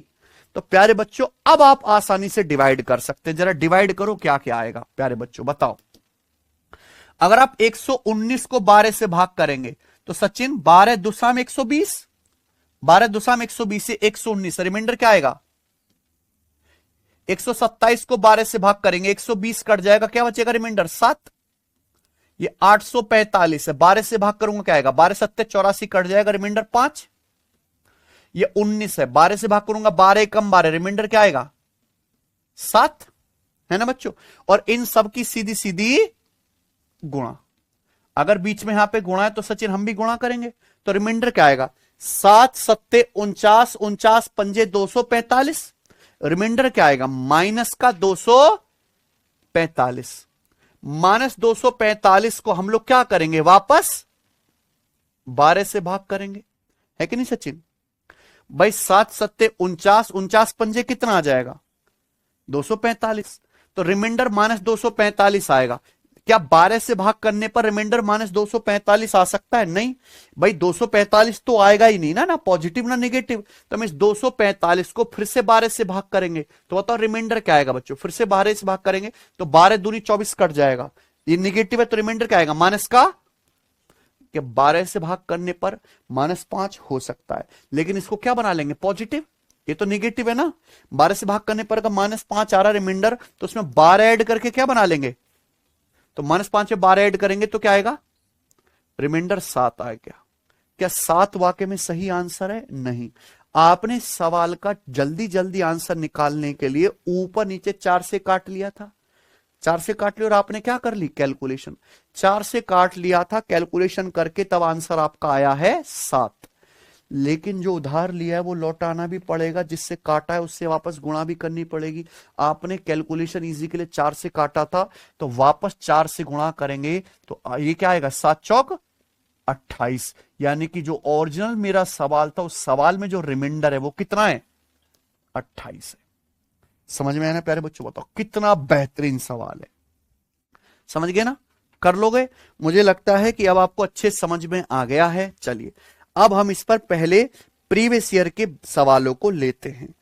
तो प्यारे बच्चों, अब आप आसानी से डिवाइड कर सकते हैं। जरा डिवाइड करो, क्या क्या आएगा प्यारे बच्चों बताओ। अगर आप 119 को 12 से भाग करेंगे तो सचिन 12 दुसा में 120, 12 दुसा में 120 से 119, रिमाइंडर क्या आएगा? 127 को 12 से भाग करेंगे 120 कट जाएगा, क्या बचेगा रिमाइंडर? 7। ये 845 है, 12 से भाग करूंगा क्या आएगा? 12 सत्ते 84 कट जाएगा, रिमाइंडर 5। ये 19 है, 12 से भाग करूंगा 12 कम 12, रिमाइंडर क्या आएगा? 7, है ना बच्चों। और इन सब की सीधी सीधी गुणा। अगर बीच में यहां पे गुणा है तो सचिन हम भी गुणा करेंगे, तो रिमाइंडर क्या आएगा? 7 सत्ते 49, 49 पंजे 245, रिमाइंडर क्या आएगा? माइनस का 245। माइनस 245 को हम लोग क्या करेंगे? वापस 12 से भाग करेंगे, है कि नहीं सचिन? भाई 7 सत्ते 49, 49 पंजे कितना आ जाएगा? 245। तो रिमाइंडर माइनस 245 आएगा। क्या 12 से भाग करने पर रिमाइंडर माइनस 245 आ सकता है? नहीं भाई, 245 तो आएगा ही नहीं ना पॉजिटिव ना नेगेटिव। तो हम इस 245 को फिर से 12 से भाग करेंगे, तो बताओ रिमाइंडर क्या आएगा बच्चों? फिर से 12 से भाग करेंगे तो 12 दूनी 24 कट जाएगा, ये नेगेटिव है, तो रिमाइंडर क्या आएगा? माइनस का। कि 12 से भाग करने पर -5 हो सकता है, लेकिन इसको क्या बना लेंगे? पॉजिटिव। ये तो नेगेटिव है ना, 12 से भाग करने पर -5 आ रहा रिमाइंडर, तो उसमें 12 ऐड करके क्या बना लेंगे? तो -5 में 12 ऐड करेंगे तो क्या आएगा? रिमाइंडर 7 आएगा। क्या 7 वाकई में सही आंसर है? नहीं। आपने सवाल का जल्दी जल्दी आंसर निकालने के लिए ऊपर नीचे 4 से काट लिया था, 4 से काट लिया और आपने क्या कर ली? कैलकुलेशन। 4 से काट लिया था कैलकुलेशन करके, तब आंसर आपका आया है 7। लेकिन जो उधार लिया है वो लौटाना भी पड़ेगा, जिससे काटा है उससे वापस गुणा भी करनी पड़ेगी। आपने कैलकुलेशन इजी के लिए 4 से काटा था, तो वापस 4 से गुणा करेंगे तो ये क्या आएगा? 7 चौक 28। यानी कि जो ओरिजिनल मेरा सवाल था, उस सवाल में जो रिमाइंडर है वो कितना है? 28 है। समझ में आया ना प्यारे बच्चों? बताओ कितना बेहतरीन सवाल है। समझ गए ना? कर लोगे? मुझे लगता है कि अब आपको अच्छे समझ में आ गया है। चलिए अब हम इस पर पहले प्रीवियस ईयर के सवालों को लेते हैं।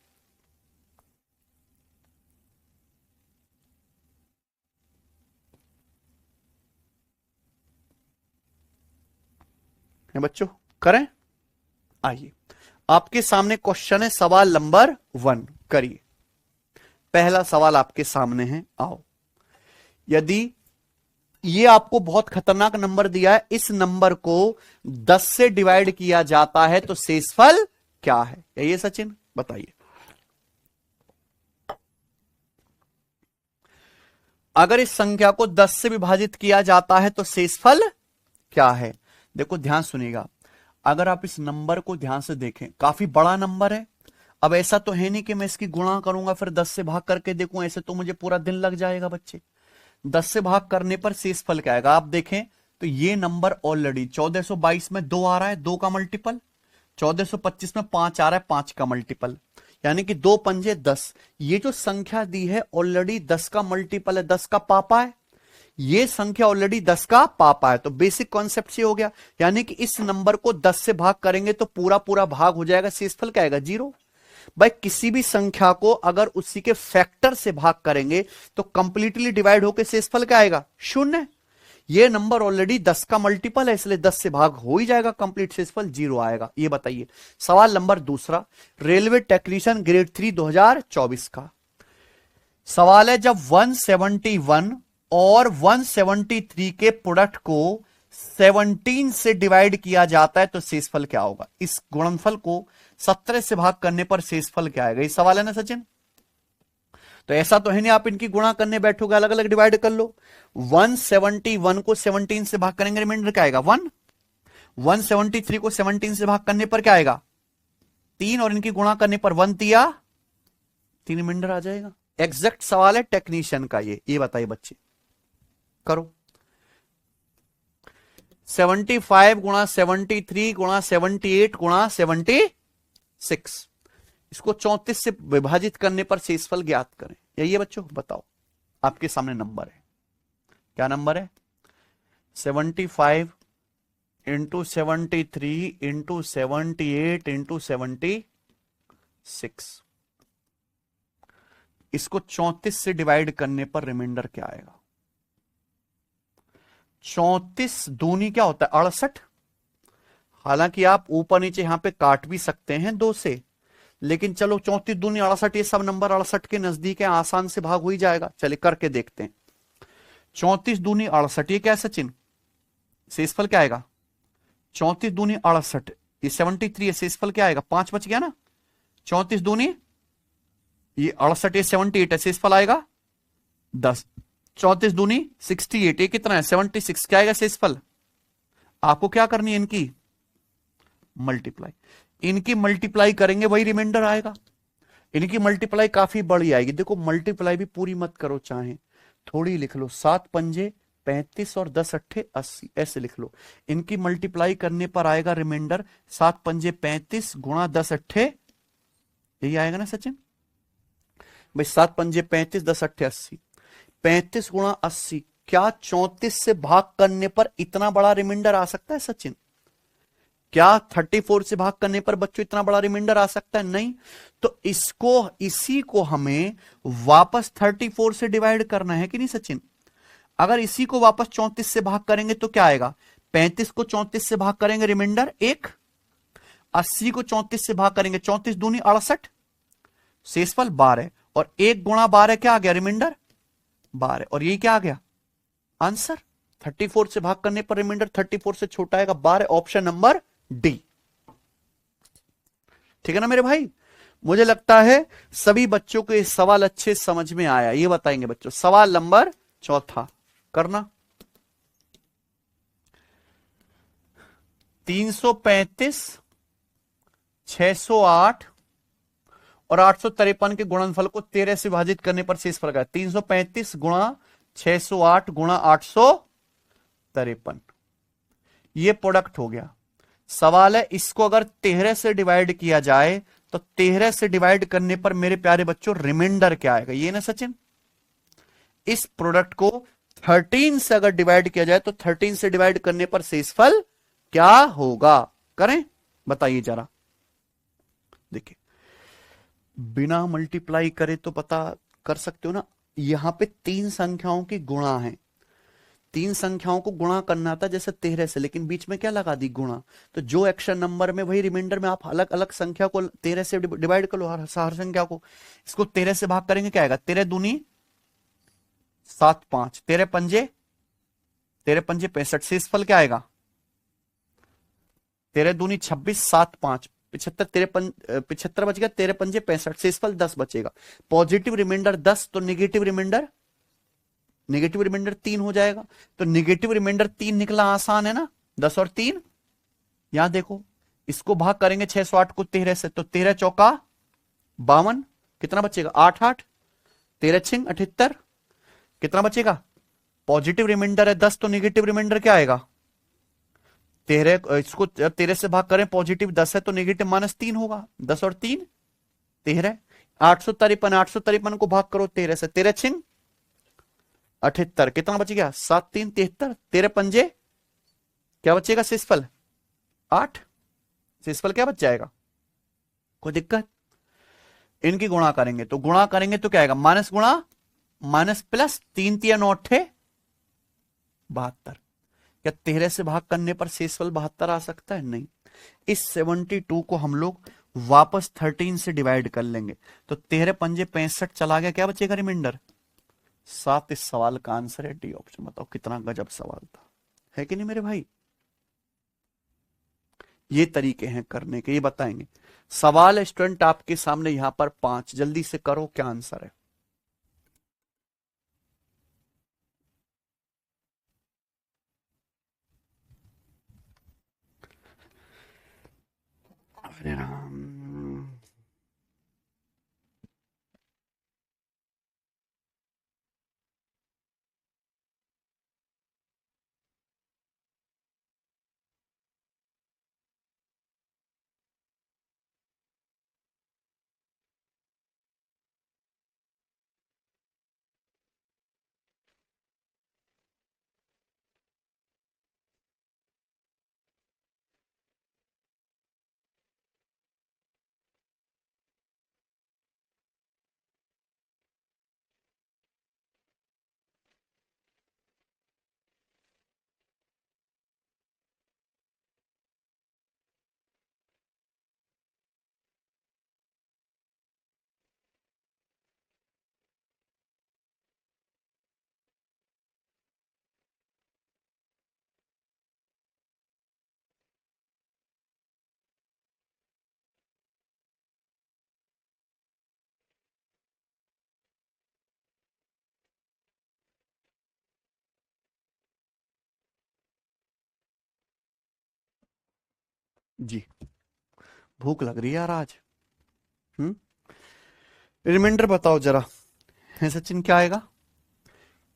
है बच्चों, करें? आइए, आपके सामने क्वेश्चन है सवाल नंबर 1। करिए, पहला सवाल आपके सामने है। आओ, यदि ये आपको बहुत खतरनाक नंबर दिया है, इस नंबर को 10 से डिवाइड किया जाता है तो शेषफल क्या है? यही है सचिन, बताइए। अगर इस संख्या को 10 से विभाजित किया जाता है तो शेषफल क्या है? देखो ध्यान सुनिएगा, अगर आप इस नंबर को ध्यान से देखें, काफी बड़ा नंबर है। अब ऐसा तो है नहीं कि मैं इसकी गुणा करूंगा फिर 10 से भाग करके देखूं, ऐसे तो मुझे पूरा दिन लग जाएगा बच्चे। 10 से भाग करने पर शेषफल क्या आएगा? आप देखें तो ये नंबर ऑलरेडी 1422 में 2 आ रहा है, 2 का मल्टीपल। 1425 में 5 आ रहा है, 5 का मल्टीपल, यानी कि 2 पंजे 10। ये जो संख्या दी है ऑलरेडी 10 का मल्टीपल है, 10 का पापा है। ये संख्या ऑलरेडी 10 का पापा है, तो बेसिक कॉन्सेप्ट ये हो गया, यानी कि इस नंबर को 10 से भाग करेंगे तो पूरा पूरा भाग हो जाएगा, शेषफल क्या आएगा? 0। भाई किसी भी संख्या को अगर उसी के फैक्टर से भाग करेंगे तो कंप्लीटली डिवाइड होकर शेषफल क्या आएगा? 0। ये नंबर ऑलरेडी 10 का मल्टीपल है, इसलिए 10 से भाग हो ही जाएगा, कंप्लीट शेषफल 0 आएगा। ये बताइए। सवाल नंबर दूसरा, रेलवे टेक्नीशियन ग्रेड 3 2024 का सवाल है, जब 171 और 173 के प्रोडक्ट को 17 से डिवाइड किया जाता है तो शेषफल क्या होगा? इस गुणनफल को 17 से भाग करने पर शेषफल क्या आएगा? ये सवाल है ना सचिन? तो ऐसा तो है नहीं आप इनकी गुणा करने बैठोगे, अलग अलग डिवाइड कर लो। 171 को 17 से भाग करेंगे, रिमाइंडर क्या आएगा? 1। 173 को 17 से भाग करने पर क्या आएगा? 3, और इनकी गुणा करने पर 1 दिया 3, रिमाइंडर आ जाएगा। एग्जैक्ट सवाल है टेक्नीशियन का। ये बताइए बच्चे, करो। 75 गुणा 73 गुणा 78 गुणा 76, इसको 34 से विभाजित करने पर शेषफल ज्ञात करें। यही है बच्चों, बताओ। आपके सामने नंबर है, क्या नंबर है? 75 इंटू 73 इंटू 78 इंटू 76, इसको 34 से डिवाइड करने पर रिमाइंडर क्या आएगा? 34 दूनी क्या होता है? 68। हालांकि आप ऊपर नीचे यहां पे काट भी सकते हैं 2 से, लेकिन चलो 34 दूनी 68, ये सब नंबर 68 के नजदीक है, आसान से भाग हो ही जाएगा। चलिए करके देखते हैं। 34 दूनी 68, ये क्या है सचिन? शेषफल क्या आएगा? 34 दूनी 68, ये 73 है, शेषफल क्या आएगा? 5 बच गया ना। 34 दूनी ये 68, ये 78 है, शेषफल आएगा 10। 34 दूनी 68, ये कितना है? 76, क्या आएगा शेषफल? आपको क्या करनी है? इनकी मल्टीप्लाई। इनकी मल्टीप्लाई करेंगे वही रिमाइंडर आएगा। इनकी मल्टीप्लाई काफी बड़ी आएगी। देखो मल्टीप्लाई भी पूरी मत करो, चाहे थोड़ी लिख लो। 7 पंजे 35 और 10 अट्ठे 80, ऐसे लिख लो। इनकी मल्टीप्लाई करने पर आएगा रिमाइंडर 7 पंजे 35 गुणा 10 अट्ठे, यही आएगा ना सचिन भाई? 7 पंजे 35 10 अट्ठे 80, 35 गुणा 80, क्या 34 से भाग करने पर इतना बड़ा रिमाइंडर आ सकता है सचिन? क्या 34 से भाग करने पर बच्चों इतना बड़ा रिमाइंडर आ सकता है? नहीं। तो इसी को हमें वापस 34 से डिवाइड करना है कि नहीं सचिन? अगर इसी को वापस 34 से भाग करेंगे तो क्या आएगा? 35 को 34 से भाग करेंगे, रिमाइंडर 1। 80 को 34 से भाग करेंगे, 34 दूनी 68, शेषफल 12, और 1 गुणा 12 क्या आ गया? रिमाइंडर 12, और यही क्या आ गया? आंसर। 34 से भाग करने पर रिमाइंडर 34 से छोटा आएगा, 12, ऑप्शन नंबर डी। ठीक है ना मेरे भाई? मुझे लगता है सभी बच्चों को ये सवाल अच्छे समझ में आया। ये बताएंगे बच्चों, सवाल नंबर चौथा करना। 335, 608 और 853 के गुणनफल को 13 से विभाजित करने पर शेषफल क्या? 335 गुणा 608 गुणा 853, ये प्रोडक्ट हो गया। सवाल है इसको अगर 13 से डिवाइड किया जाए तो 13 से डिवाइड करने पर मेरे प्यारे बच्चों रिमाइंडर क्या आएगा? ये ना सचिन, इस प्रोडक्ट को 13 से अगर डिवाइड किया जाए तो 13 से डिवाइड करने पर शेषफल क्या होगा? करें, बताइए जरा। देखिए बिना मल्टीप्लाई करे तो पता कर सकते हो ना। यहां पे 3 संख्याओं की गुणा है, 3 संख्याओं को गुणा करना था जैसे 13 से, लेकिन बीच में क्या लगा दी? गुणा। तो जो एक्शन नंबर में वही रिमाइंडर में आप अलग अलग संख्या को 13 से डिवाइड कर लो, हर संख्या को। इसको 13 से भाग करेंगे क्या आएगा? 13 दूनी 7 5, 13 पंजे तेरे पंजे 65, शेषफल क्या आएगा? तेरे दूनी 26, 7 5 75, 75 बच गया, तेरे पंजे 65, शेषफल 10 बचेगा। पॉजिटिव रिमाइंडर 10, तो नेगेटिव रिमाइंडर 3 हो जाएगा। तो नेगेटिव रिमाइंडर 3 निकला, आसान है ना। 10 और 3, यहां देखो, इसको भाग करेंगे 608 को 13 से, तो 13 चौका 52, कितना बचेगा? 8 8, 13 छिंग 78, कितना बचेगा? पॉजिटिव रिमाइंडर है 10, तो नेगेटिव रिमाइंडर क्या आएगा? 13, इसको 13 से भाग करें, पॉजिटिव 10 है तो नेगेटिव -3 होगा। 10 और 3 13, 853 को भाग करो 13 से, 13 छिंग 78, कितना बच गया? 7 3 73, तेरे पंजे क्या बचेगा? शेषफल 8, शेषफल क्या बच जाएगा? कोई दिक्कत? इनकी गुणा करेंगे तो क्या आएगा? माइनस गुणा माइनस प्लस, 3 3 9 8 72। क्या 13 से भाग करने पर शेषफल 72 आ सकता है? नहीं। इस 72 को हम लोग वापस 13 से डिवाइड कर लेंगे, तो 13 पंजे 65 चला गया, क्या बचेगा रिमाइंडर? 7। इस सवाल का आंसर है डी ऑप्शन। बताओ कितना गजब सवाल था, है कि नहीं मेरे भाई? ये तरीके हैं करने के, ये बताएंगे। सवाल स्टूडेंट आपके सामने यहां पर 5, जल्दी से करो, क्या आंसर है? हरे राम। जी, भूख लग रही है यार आज। हम्म रिमाइंडर बताओ जरा, है सचिन, क्या आएगा?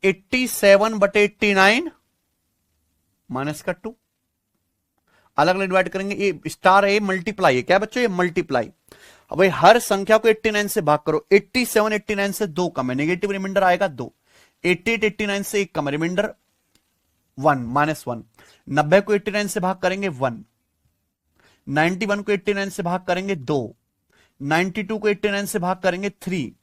87/89 माइनस का 2, अलग अलग डिवाइड करेंगे। ये स्टार है, मल्टीप्लाई है, क्या बच्चों? ये मल्टीप्लाई। अब भाई हर संख्या को 89 से भाग करो। 87 89 से 2 कम है, नेगेटिव रिमाइंडर आएगा 2। 88 89 से 1 कम है, रिमाइंडर 1 -1। 90 को 89 से भाग करेंगे 1। 91 को 89 से भाग करेंगे 2। 92 को 89 से भाग करेंगे 3।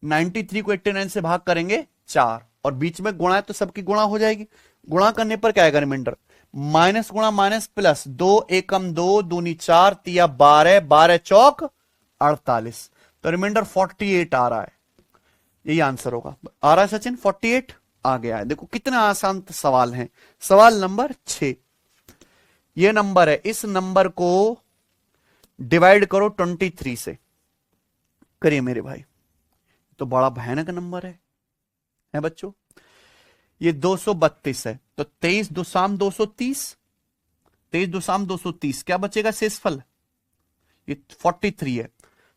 93 को 89 से भाग करेंगे 4। और बीच में गुणा है तो सबकी गुणा हो जाएगी। गुणा करने पर क्या आएगा रिमाइंडर? माइनस गुणा माइनस प्लस, 2 एकम 2 दूनी 4 तिया 12, 12 चौक 48, तो रिमाइंडर 48 आ रहा है। यही आंसर होगा। आ रहा है सचिन? 48 आ गया है। देखो कितने आसान सवाल हैं। सवाल नंबर 6, ये नंबर है, इस नंबर को डिवाइड करो 23 से। करिए मेरे भाई, तो बड़ा भयानक नंबर है बच्चों। ये 232 है, तो 23 दुसाम 230, 23 दुसाम 230, क्या बचेगा शेषफल? ये 43 है,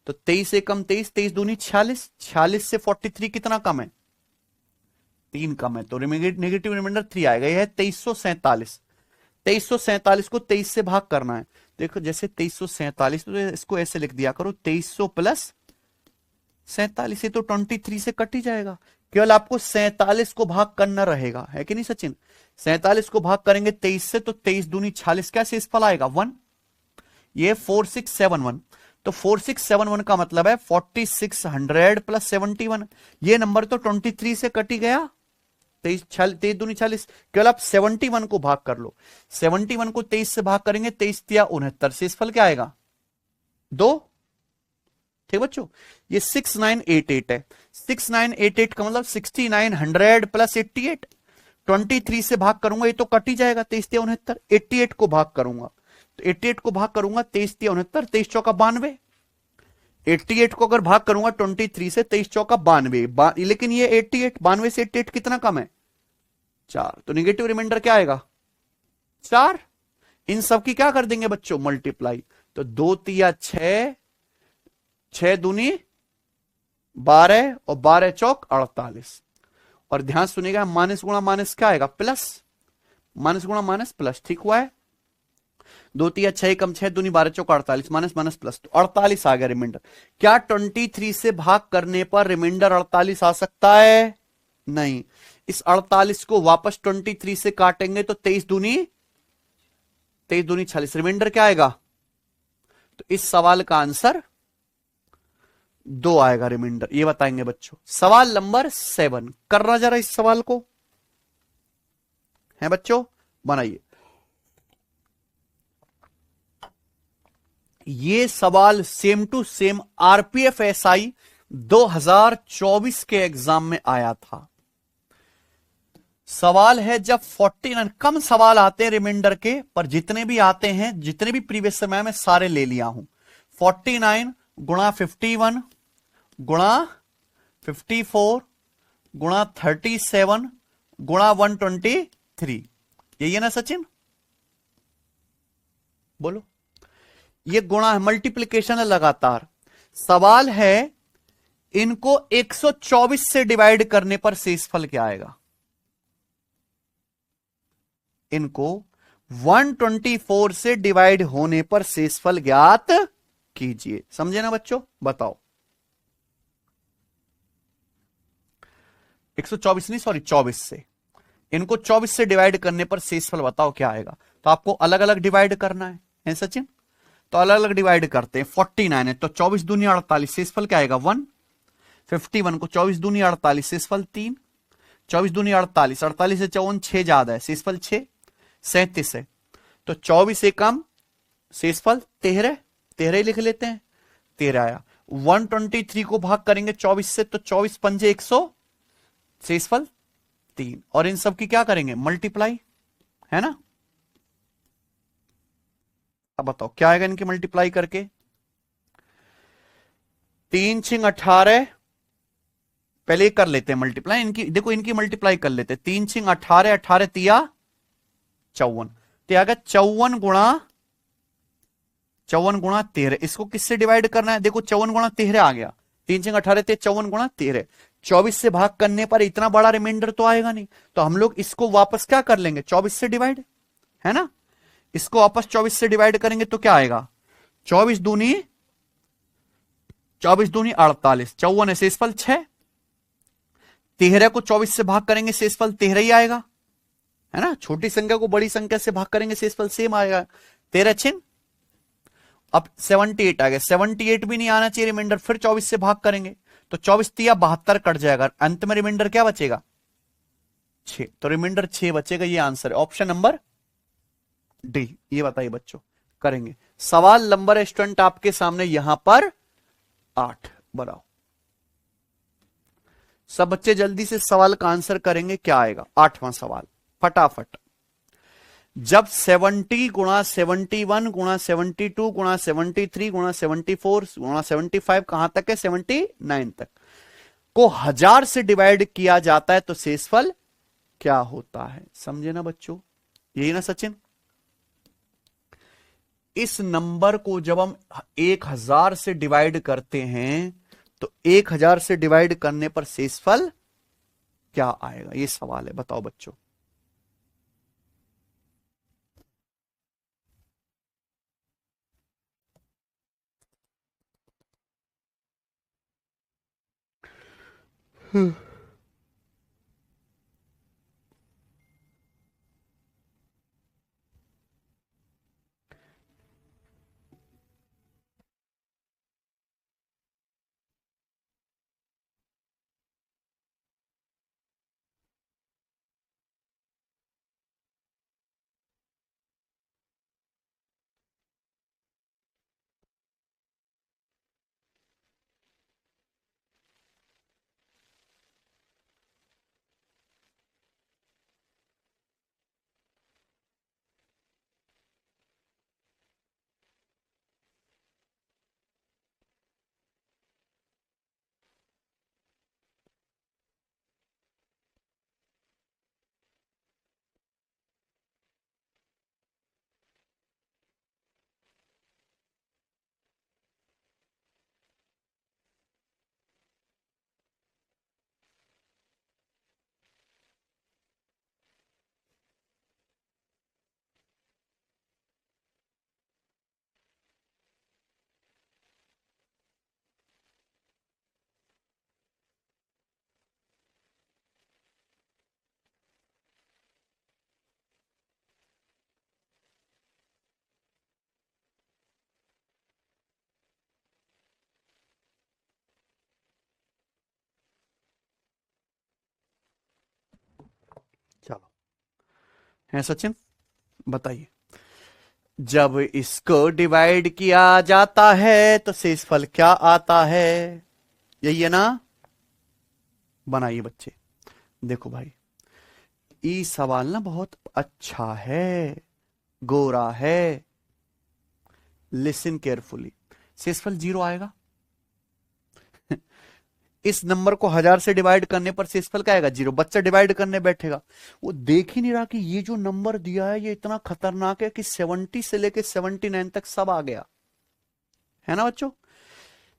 तो 23 से कम 23, 23 दूनी 46, 46 से 43 कितना कम है? 3 कम है, तो नेगेटिव रिमाइंडर 3 आएगा। यह है 2347। 2347 को 23 से भाग करना है। देखो जैसे 2347, तो इसको ऐसे लिख दिया करो, 2300 प्लस 47, से तो 23 से कट ही जाएगा। केवल आपको 47 को भाग करना रहेगा, है कि नहीं सचिन? 47 को भाग करेंगे 23 से, तो 23 दूनी 46, क्या शेषफल आएगा? 1। ये 4671, तो 4671 का मतलब है 4600 प्लस 71। ये नंबर तो 23 से कट ही गया। 23 दूनी 40, केवल आप 71 को भाग कर लो। 71 को 23 से भाग करेंगे, 23 तिया 69, शेषफल क्या आएगा? 2। ठीक बच्चों, ये 6988 है। 6988 का मतलब 6900 प्लस 88, 23 से भाग करूंगा, ये तो कट ही जाएगा, 23 3 69। 88 को भाग करूंगा, तो 88 को भाग करूंगा 23 3 69, 23 चौका 92। 88 को अगर भाग करूंगा 23 से, 23 चौका 92, लेकिन ये 88, 92 से 88 कितना कम है? 4। तो निगेटिव रिमाइंडर क्या आएगा? 4। इन सब की क्या कर देंगे बच्चों? मल्टीप्लाई। तो 2 तिया 6, 6 दूनी 12 और 12 चौक 48। और ध्यान सुनिएगा, माइनस गुणा माइनस क्या आएगा? प्लस। माइनस गुणा माइनस प्लस, ठीक हुआ है। 2 तिया 6 कम 6 दूनी 12 चौक 48, माइनस माइनस प्लस, तो 48 आ गया रिमाइंडर। क्या 23 से भाग करने पर रिमाइंडर 48 आ सकता है? नहीं। इस 48 को वापस 23 से काटेंगे तो 23 दूनी 40, रिमाइंडर क्या आएगा? तो इस सवाल का आंसर 2 आएगा रिमाइंडर, ये बताएंगे बच्चों। सवाल नंबर 7 करना जरा इस सवाल को, है बच्चों, बनाइए। ये सवाल same to same RPF SI 2024 के एग्जाम में आया था। सवाल है जब 49, कम सवाल आते हैं रिमाइंडर के, पर जितने भी आते हैं, जितने भी प्रीवियस समय में सारे ले लिया हूं। 49 गुणा 51 गुणा 54 गुणा 37 गुणा 123, यही है ना सचिन? बोलो। ये गुणा है, मल्टीप्लीकेशन है लगातार। सवाल है इनको 124 से डिवाइड करने पर शेषफल क्या आएगा? इनको 124 से डिवाइड होने पर शेषफल ज्ञात कीजिए। समझे ना बच्चों? बताओ। 124 नहीं, सॉरी 24 से। इनको 24 से डिवाइड करने पर शेषफल बताओ क्या आएगा? तो आपको अलग अलग डिवाइड करना है सचिन? तो अलग अलग डिवाइड करते हैं। 49 है तो 24 दूनी 48, शेषफल क्या आएगा? 1। 51 को 24 दूनी 48, शेषफल 3। 24 दूनी 48, 48 से 54 6 ज्यादा है, शेषफल 6। 37 है तो 24 से कम, शेषफल 13, 13 ही लिख लेते हैं, 13 आया। 123 को भाग करेंगे 24 से, तो 24 पंजे 100, शेषफल 3। और इन सब की क्या करेंगे? मल्टीप्लाई, है ना? अब बताओ क्या आएगा इनकी मल्टीप्लाई करके? 3 छिंग 18, पहले कर लेते हैं मल्टीप्लाई इनकी, देखो इनकी मल्टीप्लाई कर लेते हैं। 3 छिंग 18, 18 तिया 54, तो आ गया 54 गुणा 13। इसको किससे डिवाइड करना है? देखो 54 गुणा 13 आ गया, 3 छिंग 18 थे, 54 गुणा 13। 24 से भाग करने पर इतना बड़ा रिमाइंडर तो आएगा नहीं, तो हम लोग इसको वापस क्या कर लेंगे? 24 से डिवाइड, है ना? इसको वापस 24 से डिवाइड करेंगे तो क्या आएगा? 24 दूनी 48, 54 है, शेषफल 6। 13 को 24 से भाग करेंगे, शेषफल 13 ही आएगा, है ना? छोटी संख्या को बड़ी संख्या से भाग करेंगे, शेषफल सेम आएगा, 13 छिन। अब 78 आ गया, 78 भी नहीं आना चाहिए रिमाइंडर, फिर 24 से भाग करेंगे तो 24 तिया 72 कट जाएगा, अंत में रिमाइंडर क्या बचेगा? 6। तो रिमाइंडर 6 बचेगा, ये आंसर है ऑप्शन नंबर डी। ये बताइए बच्चों, करेंगे। सवाल नंबर स्टूडेंट आपके सामने यहां पर 8 बनाओ। सब बच्चे जल्दी से सवाल का आंसर करेंगे, क्या आएगा? 8वां सवाल फटाफट। जब 70 गुणा 71 गुणा 72 गुणा 73 गुणा 74 गुणा 75, कहां तक है? 79 तक को 1000 से डिवाइड किया जाता है तो शेषफल क्या होता है? समझे ना बच्चों? यही ना सचिन? इस नंबर को जब हम 1000 से डिवाइड करते हैं तो 1000 से डिवाइड करने पर शेषफल क्या आएगा? ये सवाल है, बताओ बच्चों। हैं सचिन? बताइए। जब इसको डिवाइड किया जाता है तो शेषफल क्या आता है? यही है ना? बनाइए बच्चे। देखो भाई, ये सवाल ना बहुत अच्छा है, गोरा है। Listen carefully. शेषफल 0 आएगा। इस नंबर को 1000 से डिवाइड करने पर शेषफल क्या आएगा? 0। बच्चा डिवाइड करने बैठेगा, वो देख ही नहीं रहा कि ये जो नंबर दिया है ये इतना खतरनाक है कि 70 से लेके 79 तक सब आ गया है ना बच्चों?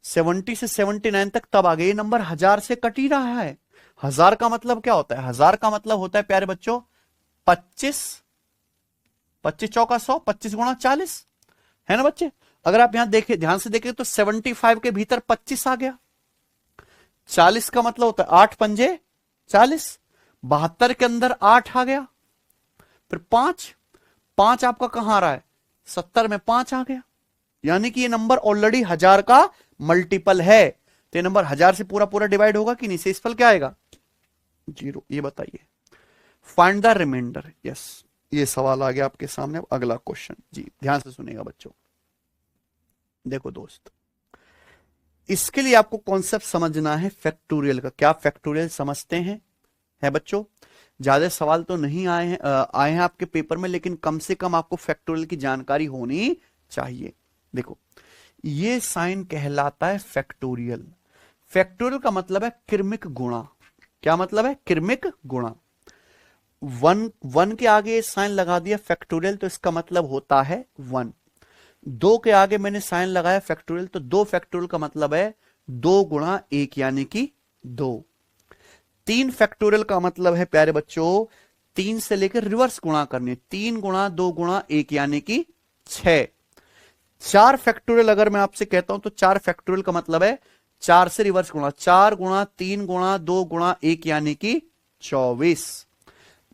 70 से 79 तक तब आ गया। ये नंबर 1000 से कट ही रहा है। 1000 का मतलब क्या होता है? 1000 का मतलब होता है प्यारे बच्चों 25, 25 चौका 100, 25 गुणा 40, है ना बच्चे? अगर आप यहां देखें, ध्यान से देखें तो 75 के भीतर 25 आ गया। 40 का मतलब होता है 8 पंजे 40, 72 के अंदर 8 आ गया। फिर 5, 5 आपका कहां आ रहा है? 70 में 5 आ गया। यानी कि ये नंबर ऑलरेडी 1000 का मल्टीपल है। तो ये नंबर 1000 से पूरा पूरा डिवाइड होगा कि नहीं? शेषफल क्या आएगा? 0। ये बताइए। Find the reminder. यस, ये सवाल आ गया आपके सामने। अगला क्वेश्चन जी ध्यान से सुनिएगा बच्चों। देखो दोस्त, इसके लिए आपको कॉन्सेप्ट समझना है फैक्टोरियल का। क्या फैक्टोरियल समझते हैं? है बच्चों? ज्यादा सवाल तो नहीं आए हैं आपके पेपर में, लेकिन कम से कम आपको फैक्टोरियल की जानकारी होनी चाहिए। देखो, ये साइन कहलाता है फैक्टोरियल। फैक्टोरियल का मतलब है क्रमिक गुणा। क्या मतलब है? क्रमिक गुणा। 1 के आगे साइन लगा दिया फैक्टोरियल तो इसका मतलब होता है 1। 2 के आगे मैंने साइन लगाया फैक्टोरियल तो 2 फैक्टोरियल का मतलब है 2 गुणा 1 यानी कि 2। 3 फैक्टोरियल का मतलब है प्यारे बच्चों 3 से लेकर रिवर्स गुणा करने, 3 गुणा 2 गुणा 1 यानी कि 6। 4 फैक्टोरियल अगर मैं आपसे कहता हूं तो 4 फैक्टोरियल का मतलब है 4 से रिवर्स गुणा, 4 गुणा 3 गुणा 2 गुणा 1 यानी कि 24।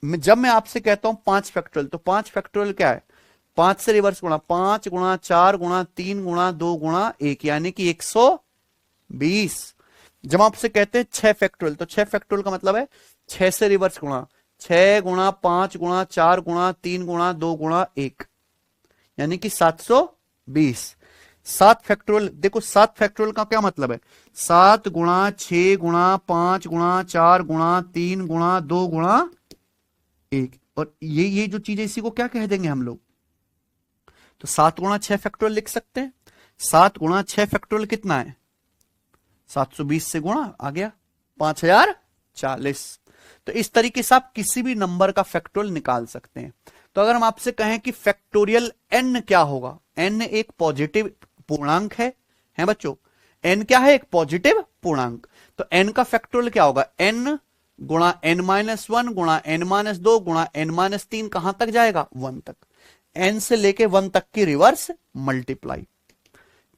जब मैं आपसे कहता हूं 5 फैक्टोरियल तो 5 फैक्टोरियल क्या है? 5 से रिवर्स गुणा, 5 गुणा 4 गुणा 3 गुणा 2 गुणा 1 यानी कि 120। जब आपसे कहते हैं 6 फैक्टोरियल तो 6 फैक्टोरियल का मतलब है 6 से रिवर्स गुणा, 6 गुणा 5 गुणा 4 गुणा 3 गुणा 2 गुणा 1 यानी कि 720। 7 फैक्टोरियल, देखो 7 फैक्टोरियल का क्या मतलब है? 7 गुणा 6 गुणा 5 गुणा 4 गुणा 3 गुणा 2 गुणा 1। और ये जो चीज है इसी को क्या कह देंगे हम लोग? तो 7 गुणा 6 फैक्टोरियल लिख सकते हैं। 7 गुणा 6 फैक्टोरियल कितना है? 720 से गुणा आ गया 5040। तो इस तरीके से आप किसी भी नंबर का फैक्टोरियल निकाल सकते हैं। तो अगर हम आपसे कहें कि फैक्टोरियल n क्या होगा? n एक पॉजिटिव पूर्णांक है बच्चों? n क्या है? एक पॉजिटिव पूर्णांक। तो n का फैक्टोरियल क्या होगा? n गुणा n-1 गुणा n-2 गुणा n-3 कहां तक जाएगा? 1 तक। n से लेके 1 तक की रिवर्स मल्टीप्लाई।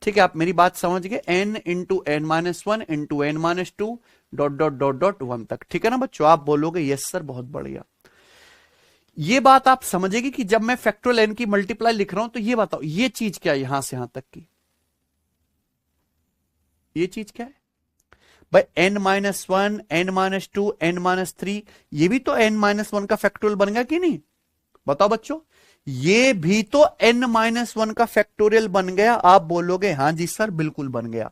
ठीक है, आप मेरी बात समझ गए? n into n-1 into n-2 dot dot dot dot 1 तक। ठीक है ना बच्चों? आप बोलोगे यस सर बहुत बढ़िया। ये बात आप समझेगी कि जब मैं फैक्टोरियल n की मल्टीप्लाई लिख रहा हूं तो ये बताओ ये चीज क्या है यहां से यहां तक की? ये चीज क्या है भाई? n-1 n-2 n-3 ये भी तो n-1 का फैक्टोरियल बन गया कि नहीं? बताओ बच्चों, ये भी तो n-1 का फैक्टोरियल बन गया। आप बोलोगे हां जी सर बिल्कुल बन गया।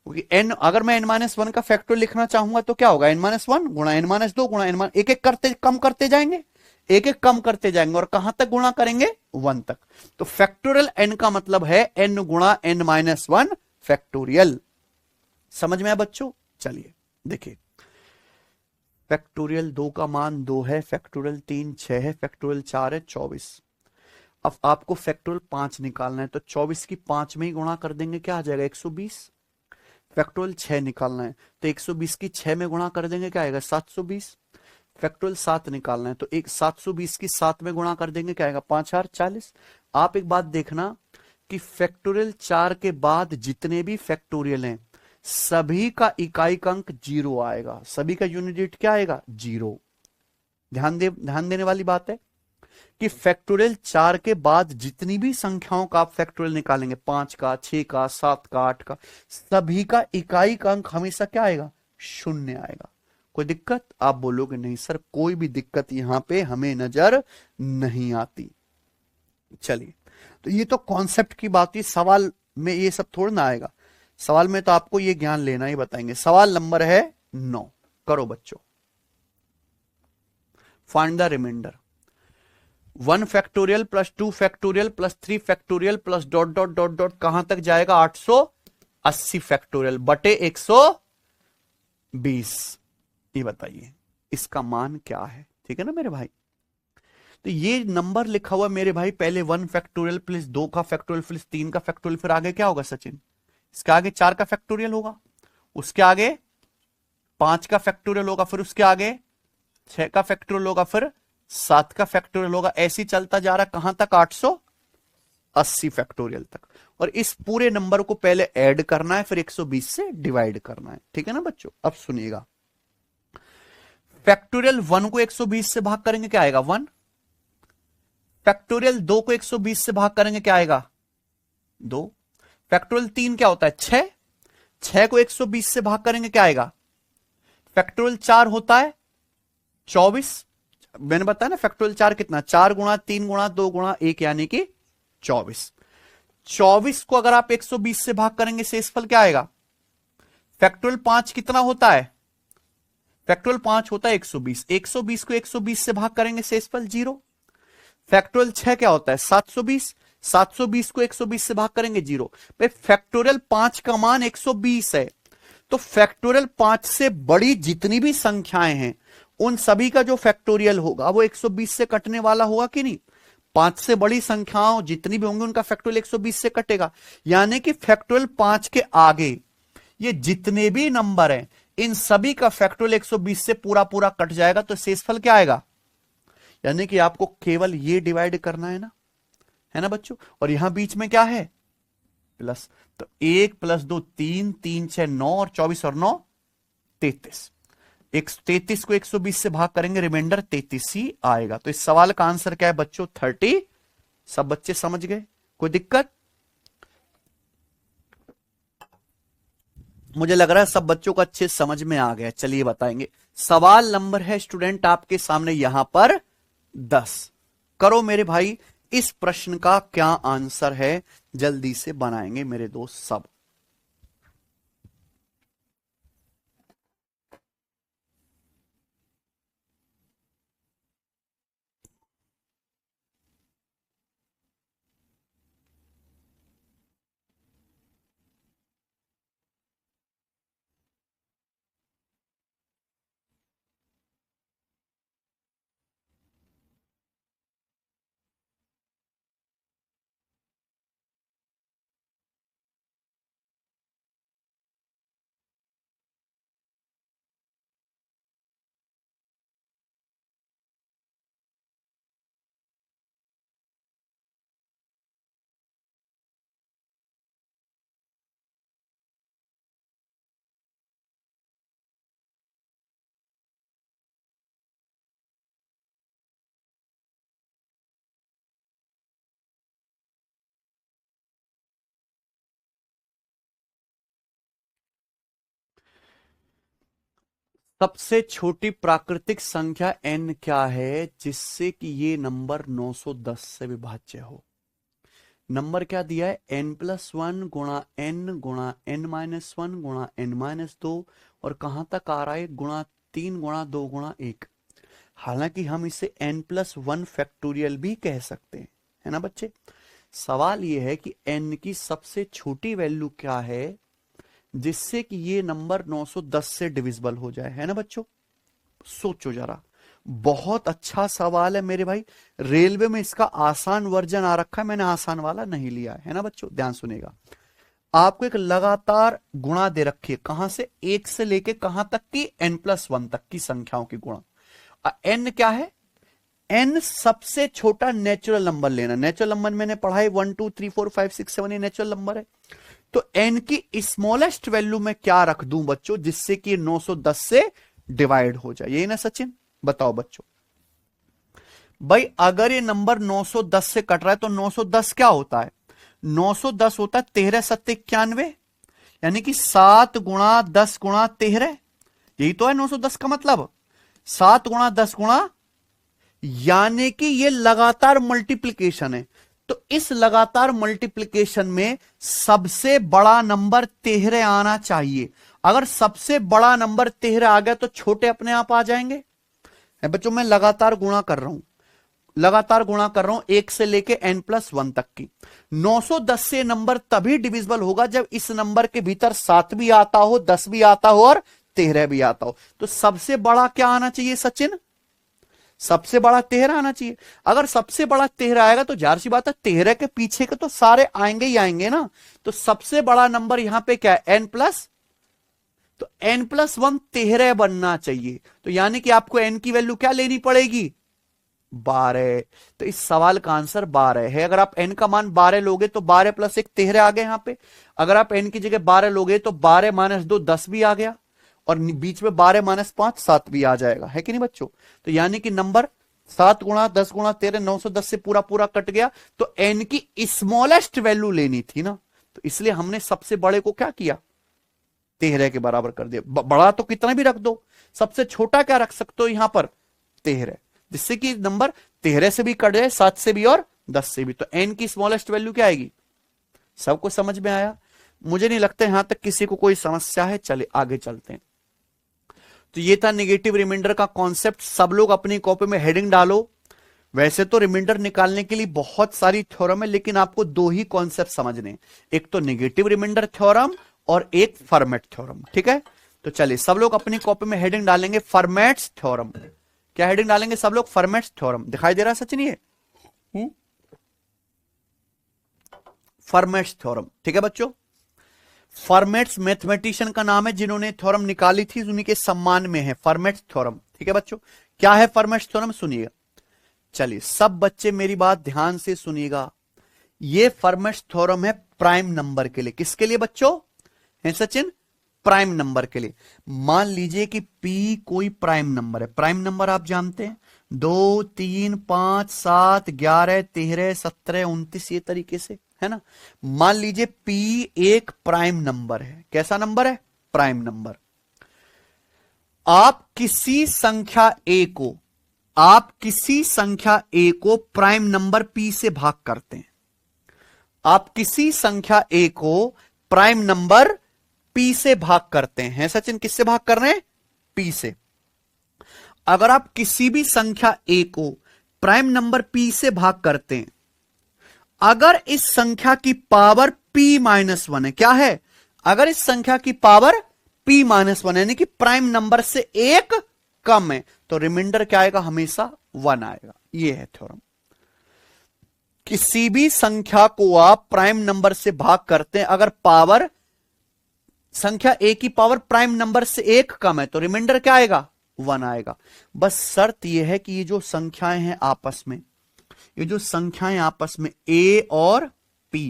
क्योंकि n, अगर मैं n-1 का फैक्टोरियल लिखना चाहूंगा तो क्या होगा? n-1 गुणा n-2 गुणा n, एक एक करते कम करते जाएंगे, एक एक कम करते जाएंगे और कहां तक गुणा करेंगे? 1 तक। तो फैक्टोरियल n का मतलब है n गुणा n-1 फैक्टोरियल। समझ में आया बच्चों? चलिए देखिए, फैक्टोरियल 2 का मान 2 है, फैक्टोरियल 3 6 है, फैक्टोरियल 4 है 24। अब आपको फैक्टोरियल 5 निकालना है तो 24 की 5 में ही गुणा कर देंगे, क्या आ जाएगा? 120। फैक्टोरियल 6 निकालना है तो 120 की 6 में गुणा कर देंगे, क्या आएगा? 720। फैक्टोरियल 7 निकालना है तो 720 की 7 में गुणा कर देंगे, क्या आएगा? 5040। आप एक बात देखना कि फैक्टोरियल 4 के बाद जितने भी फैक्टोरियल हैं सभी का इकाई का अंक 0 आएगा, सभी का यूनिट डिजिट क्या आएगा? 0। ध्यान देने वाली बात है कि फैक्टोरियल 4 के बाद जितनी भी संख्याओं का आप फैक्टोरियल निकालेंगे, 5 का 6 का 7 का 8 का, सभी का इकाई का अंक हमेशा क्या आएगा? 0 आएगा। कोई दिक्कत? आप बोलोगे नहीं सर कोई भी दिक्कत यहां पे हमें नजर नहीं आती। चलिए, तो ये तो कॉन्सेप्ट की बात थी। सवाल में ये सब थोड़ा ना आएगा, सवाल में तो आपको ये ज्ञान लेना ही बताएंगे। सवाल नंबर है 9, करो बच्चों। Find the reminder. 1 factorial plus 2 factorial plus 3 factorial plus dot dot dot dot कहां तक जाएगा? 880 फैक्टोरियल बटे 120। ये बताइए इसका मान क्या है? ठीक है ना मेरे भाई। तो ये नंबर लिखा हुआ मेरे भाई, पहले 1 फैक्टोरियल प्लस 2 का फैक्टोरियल प्लस 3 का फैक्टोरियल, फिर आगे क्या होगा सचिन? इसके आगे 4 का फैक्टोरियल होगा, उसके आगे 5 का फैक्टोरियल होगा, फिर उसके आगे 6 का फैक्टोरियल होगा, फिर 7 का फैक्टोरियल होगा। ऐसे ही चलता जा रहा कहां तक? 880 फैक्टोरियल तक। और इस पूरे नंबर को पहले ऐड करना है, फिर 120 से डिवाइड करना है। ठीक है ना बच्चों? अब सुनिएगा, फैक्टोरियल 1 को 120 से भाग करेंगे क्या आएगा? 1। फैक्टोरियल 2 को 120 से भाग करेंगे क्या आएगा? 2। फैक्टोरियल 3 क्या होता है? 6। 6 को 120 से भाग करेंगे क्या आएगा? फैक्टोरियल 4 होता है 24। मैंने बताया ना फैक्टोरियल 4 कितना? 4 गुणा 3 गुणा 2 गुणा 1 यानी कि 24। 24 को अगर आप 120 से भाग करेंगे शेषफल क्या आएगा? फैक्टोरियल 5 कितना होता है? फैक्टोरियल 5 होता है 120। 120 को 120 से भाग करेंगे शेषफल 0। फैक्टोरियल 6 क्या होता है? 720। 720 को 120 से भाग करेंगे 0। भाई फैक्टोरियल 5 का मान 120 है, तो फैक्टोरियल 5 से बड़ी जितनी भी संख्याएं हैं उन सभी का जो फैक्टोरियल होगा वो 120 से कटने वाला होगा कि नहीं? 5 से बड़ी संख्याओं जितनी भी होंगी उनका फैक्टोरियल 120 से कटेगा। यानी कि फैक्टोरियल 5 के आगे ये जितने भी नंबर हैं इन सभी का फैक्टोरियल 120 से पूरा पूरा कट जाएगा। तो शेषफल क्या आएगा? यानी कि आपको केवल ये डिवाइड करना है ना बच्चों? और यहां बीच में क्या है? प्लस। तो 1 + 2 3, 3 6 9 और 24 और 9 33। 33 को 120 से भाग करेंगे, रिमाइंडर 33 ही आएगा। तो इस सवाल का आंसर क्या है बच्चों? 30। सब बच्चे समझ गए? कोई दिक्कत? मुझे लग रहा है सब बच्चों को अच्छे समझ में आ गया। चलिए बताएंगे। सवाल नंबर है स्टूडेंट आपके सामने यहां पर 10। करो मेरे भाई, इस प्रश्न का क्या आंसर है? जल्दी से बनाएंगे मेरे दोस्त सब। सबसे छोटी प्राकृतिक संख्या n क्या है जिससे कि ये नंबर 910 से विभाज्य हो? नंबर क्या दिया है? n+1 गुणा n गुणा n-1 गुणा n-2 और कहां तक आ रहा है? गुणा 3 गुणा 2 गुणा 1। हालांकि हम इसे n+1 फैक्टोरियल भी कह सकते हैं, है ना बच्चे? सवाल यह है कि n की सबसे छोटी वैल्यू क्या है जिससे कि ये नंबर 910 से डिविजिबल हो जाए, है ना बच्चों? सोचो जरा, बहुत अच्छा सवाल है मेरे भाई। रेलवे में इसका आसान वर्जन आ रखा है, मैंने आसान वाला नहीं लिया है ना बच्चों? ध्यान सुनेगा, आपको एक लगातार गुणा दे रखी है, कहां से? 1 से लेके कहां तक की? n+1 तक की संख्याओं की गुणा। n क्या है? n सबसे छोटा नेचुरल नंबर लेना। नेचुरल नंबर मैंने पढ़ा है 1 2 3 4 5 6 7 ये नेचुरल नंबर है। तो n की स्मॉलेस्ट वैल्यू में क्या रख दूं बच्चों जिससे कि 910 से डिवाइड हो जाए? यही ना सचिन? बताओ बच्चों भाई, अगर ये नंबर 910 से कट रहा है तो 910 क्या होता है? 910 होता है 13 7 91, यानी कि 7 गुणा 10 गुणा 13, यही तो है 910 का मतलब, 7 गुणा 10 गुणा, यानी कि ये लगातार मल्टीप्लिकेशन है। तो इस लगातार मल्टीप्लिकेशन में सबसे बड़ा नंबर 13 आना चाहिए। अगर सबसे बड़ा नंबर 13 आ गया तो छोटे अपने आप आ जाएंगे। बच्चों मैं लगातार गुणा कर रहा हूं, लगातार गुणा कर रहा हूं 1 से लेके n+1 तक की। 910 से नंबर तभी डिविजिबल होगा जब इस नंबर के भीतर 7 भी आता हो, 10 भी आता हो और 13 भी आता हो। तो सबसे बड़ा क्या आना चाहिए सचिन? सबसे बड़ा 13 आना चाहिए। अगर सबसे बड़ा 13 आएगा तो जाहिर सी बात है 13 के पीछे के तो सारे आएंगे ही आएंगे ना। तो सबसे बड़ा नंबर यहां पे क्या है? तो n+1 13 बनना चाहिए। तो यानी कि आपको n की वैल्यू क्या लेनी पड़ेगी? 12। तो इस सवाल का आंसर 12 है। अगर आप n का मान 12 लोगे तो 12 + 1 13 आ गया यहां पे। अगर आप n की जगह 12 लोगे तो 12 - 2 10 भी आ गया, और बीच में 12 - 5 7 भी आ जाएगा, है कि नहीं बच्चों? तो यानी कि नंबर 7 गुणा 10 गुणा 13 910 से पूरा पूरा कट गया। तो n की स्मॉलेस्ट वैल्यू लेनी थी ना, तो इसलिए हमने सबसे बड़े को क्या किया? 13 के बराबर कर दिया। बड़ा तो कितना भी रख दो, सबसे छोटा क्या रख सकते हो यहां पर? 13, जिससे कि नंबर 13 से भी कट जाए, 7 से भी और 10 से भी। तो n की स्मॉलेस्ट वैल्यू क्या आएगी? सबको समझ में आया? मुझे नहीं लगता यहां तक किसी को कोई समस्या है। चले आगे चलते हैं। तो ये था नेगेटिव रिमाइंडर का कॉन्सेप्ट। सब लोग अपनी कॉपी में हेडिंग डालो। वैसे तो रिमाइंडर निकालने के लिए बहुत सारी थ्योरम है, लेकिन आपको 2 ही कॉन्सेप्ट समझने, एक तो नेगेटिव रिमाइंडर थ्योरम और एक फॉर्मेट थ्योरम, ठीक है? तो चलिए सब लोग अपनी कॉपी में हेडिंग डालेंगे फॉर्मेट्स थ्योरम। क्या हेडिंग डालेंगे सब लोग? Formats theorem. दिखाई दे रहा है सचिन ये? फॉर्मेट्स थ्योरम, ठीक है बच्चों? फॉर्मेट्स मैथमेटिशियन का नाम है जिन्होंने थ्योरम निकाली थी, उन्हीं के सम्मान में है फॉर्मेट्स थ्योरम, ठीक है बच्चों? क्या है फॉर्मेट्स थ्योरम? सुनिएगा। चलिए सब बच्चे मेरी बात ध्यान से सुनिएगा। ये फॉर्मेट्स थ्योरम है प्राइम नंबर के लिए। किसके लिए बच्चों है सचिन? प्राइम नंबर के लिए। मान लीजिए कि P कोई प्राइम नंबर है। प्राइम नंबर आप जानते हैं 2 3 5 7 11 13 17 29, ये तरीके से, है ना? मान लीजिए P एक प्राइम नंबर है। कैसा नंबर है? Prime number. आप किसी संख्या A को प्राइम नंबर P से भाग करते हैं। आप किसी संख्या A को प्राइम नंबर P से भाग करते हैं। सचिन किससे भाग कर रहे हैं? P से। अगर आप किसी भी संख्या A को प्राइम नंबर P से भाग करते हैं, अगर इस संख्या की पावर P-1 है, क्या है? अगर इस संख्या की पावर P-1 यानी कि प्राइम नंबर से एक कम है, तो रिमाइंडर क्या आएगा? हमेशा 1 आएगा। यह है थ्योरम। किसी भी संख्या को आप प्राइम नंबर से भाग करते हैं, अगर पावर संख्या A की पावर प्राइम नंबर से एक कम है, तो रिमाइंडर क्या आएगा? 1 आएगा। बस शर्त यह है कि ये जो संख्याएं हैं आपस में, A और P,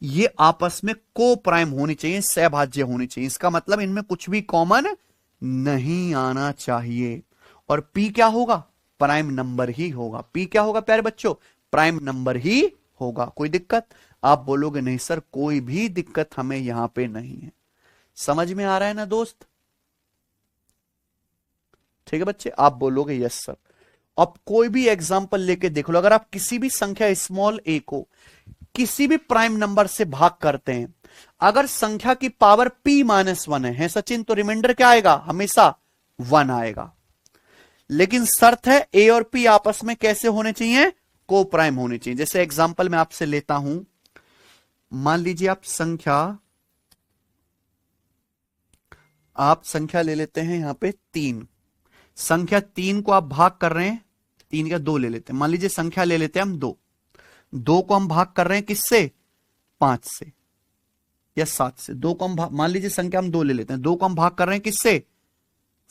ये आपस में को प्राइम होनी चाहिए, सहभाज्य होनी चाहिए। इसका मतलब इनमें कुछ भी कॉमन नहीं आना चाहिए। और P क्या होगा? प्राइम नंबर ही होगा। P क्या होगा प्यारे बच्चों? प्राइम नंबर ही होगा। कोई दिक्कत? आप बोलोगे नहीं सर कोई भी दिक्कत हमें यहां पे नहीं है। समझ में आ रहा है ना दोस्त? ठीक है बच्चे? आप बोलोगे यस सर। अब कोई भी एग्जांपल लेके देख लो। अगर आप किसी भी संख्या स्मॉल a को किसी भी प्राइम नंबर से भाग करते हैं, अगर संख्या की पावर P-1 है सचिन, तो रिमाइंडर क्या आएगा? हमेशा 1 आएगा। लेकिन शर्त है A और P आपस में कैसे होने चाहिए? को प्राइम होने चाहिए। जैसे एग्जांपल मैं आपसे लेता हूं, मान लीजिए आप संख्या ले लेते हैं यहां पे 3। संख्या 3 को आप भाग कर रहे हैं, 3 का 2 ले लेते हैं। मान लीजिए संख्या ले लेते हैं हम 2 को हम भाग कर रहे हैं किससे? 5 से या 7 से। 2 को हम मान लीजिए संख्या हम 2 ले लेते हैं, 2 को हम भाग कर रहे हैं किससे?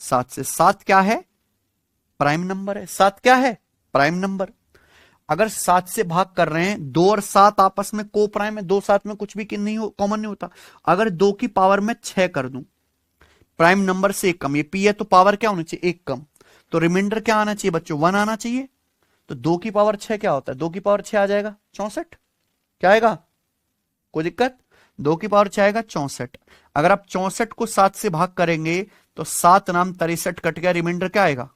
7 से। 7 क्या है? प्राइम नंबर है। 7 क्या है? Prime number. अगर 7 से भाग कर रहे हैं, 2 और 7 आपस में को प्राइम है, 2 7 में कुछ भी कॉमन नहीं होता। अगर 2 की पावर में 6 कर दूं, प्राइम नंबर से एक कम, ये P है तो पावर क्या होनी चाहिए? एक कम। तो रिमाइंडर क्या आना चाहिए बच्चों? 1 आना चाहिए। तो 2 की पावर 6 क्या होता है? 2 की पावर 6 आ जाएगा 64। क्या आएगा? कोई दिक्कत? 2 की पावर 6 आएगा 64। अगर आप 64 को 7 से भाग करेंगे तो 7 नाम 63 कट गया, रिमाइंडर क्या आएगा?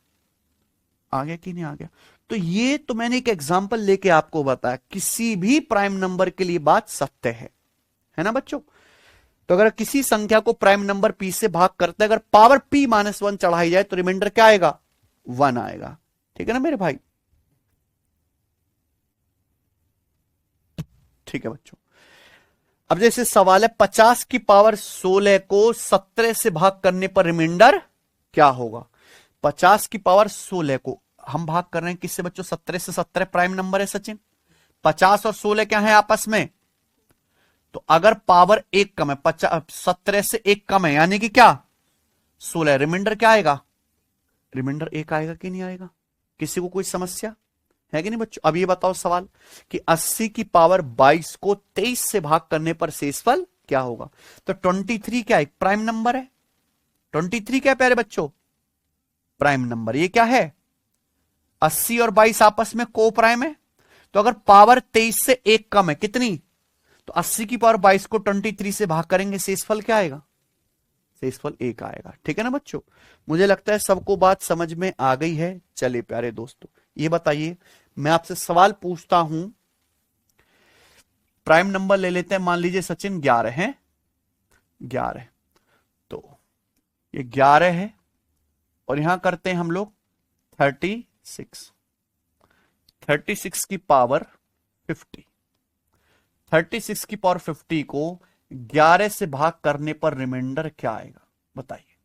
आ गया कि नहीं आ गया? तो ये तो मैंने एक एग्जांपल लेके आपको बताया, किसी भी प्राइम नंबर के लिए बात सत्य है ना बच्चों? तो अगर किसी संख्या को प्राइम नंबर p से भाग करते हैं, अगर पावर p-1 चढ़ाई जाए तो रिमाइंडर क्या आएगा? 1 आएगा। ठीक है ना मेरे भाई? ठीक है बच्चों। अब जैसे सवाल है 50 की पावर 16 को 17 से भाग करने पर रिमाइंडर क्या होगा? 50 की पावर 16 को हम भाग कर रहे हैं किससे बच्चों? 17 से। 17 प्राइम नंबर है सचिन। 50 और 16 क्या है आपस में? तो अगर पावर एक कम है, 17 से एक कम है, यानी कि क्या? 16। रिमाइंडर क्या आएगा? रिमाइंडर 1 आएगा कि नहीं आएगा? किसी को कोई समस्या है कि नहीं बच्चों? अब ये बताओ सवाल कि 80 की पावर 22 को 23 से भाग करने पर शेषफल क्या होगा? तो 23 क्या एक प्राइम नंबर है? 23 क्या है प्यारे बच्चों? Prime number. ये क्या है? 80 और 22 आपस में को प्राइम है। तो अगर पावर 23 से एक कम है, कितनी? तो 80 की पावर 22 को 23 से भाग करेंगे, शेषफल क्या आएगा? शेषफल 1 आएगा। ठीक है ना बच्चों? मुझे लगता है सबको बात समझ में आ गई है। चलिए प्यारे दोस्तों, ये बताइए, मैं आपसे सवाल पूछता हूं, प्राइम नंबर ले लेते हैं, मान लीजिए सचिन 11 है, 11। तो ये 11 है और यहां करते हैं हम लोग 36। 36 की पावर 50। 36 की पावर 50 को 11 से भाग करने पर रिमाइंडर क्या आएगा? बताइए,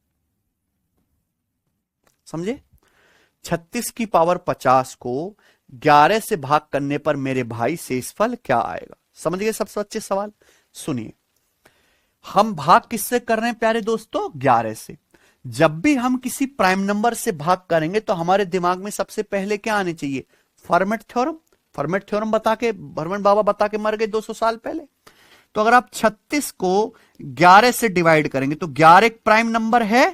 समझे? 36 की पावर 50 को 11 से भाग करने पर मेरे भाई शेषफल क्या आएगा? समझ गए सबसे अच्छे सवाल? सुनिए, हम भाग किससे कर रहे हैं प्यारे दोस्तों? 11 से। जब भी हम किसी प्राइम नंबर से भाग करेंगे तो हमारे दिमाग में सबसे पहले क्या आने चाहिए? Format theorem. फॉर्मेट थ्योरम बता के भरमन बाबा बता के मर गए 200 साल पहले। तो अगर आप 36 को 11 से डिवाइड करेंगे तो 11 एक प्राइम नंबर है।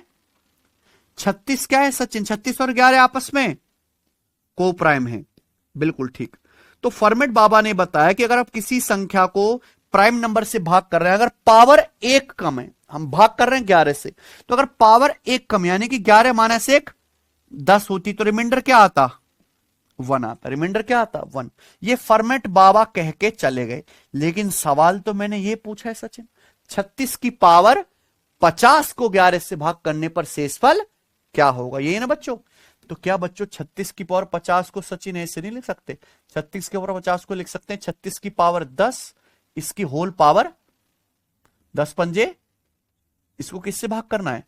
36 क्या है सचिन? 36 और 11 आपस में को प्राइम है। बिल्कुल ठीक। तो फॉर्मेट बाबा ने बताया कि अगर आप किसी संख्या को प्राइम नंबर से भाग कर रहे हैं, अगर पावर एक कम है, हम भाग कर रहे हैं 11 से, तो अगर पावर एक कम यानी कि 11 माइनस 1 10 होती तो रिमाइंडर क्या आता? 1 आता। रिमाइंडर क्या आता? 1। ये फॉर्मेट बाबा कह के चले गए, लेकिन सवाल तो मैंने ये पूछा है सचिन, 36 की पावर 50 को 11 से भाग करने पर शेषफल क्या होगा? यही ना बच्चों? तो क्या बच्चों 36 की पावर 50 को सचिन ऐसे नहीं लिख सकते? 36 की पावर 50 को लिख सकते हैं 36 की पावर 10, इसकी होल पावर 10 पंजे, इसको किससे भाग करना है?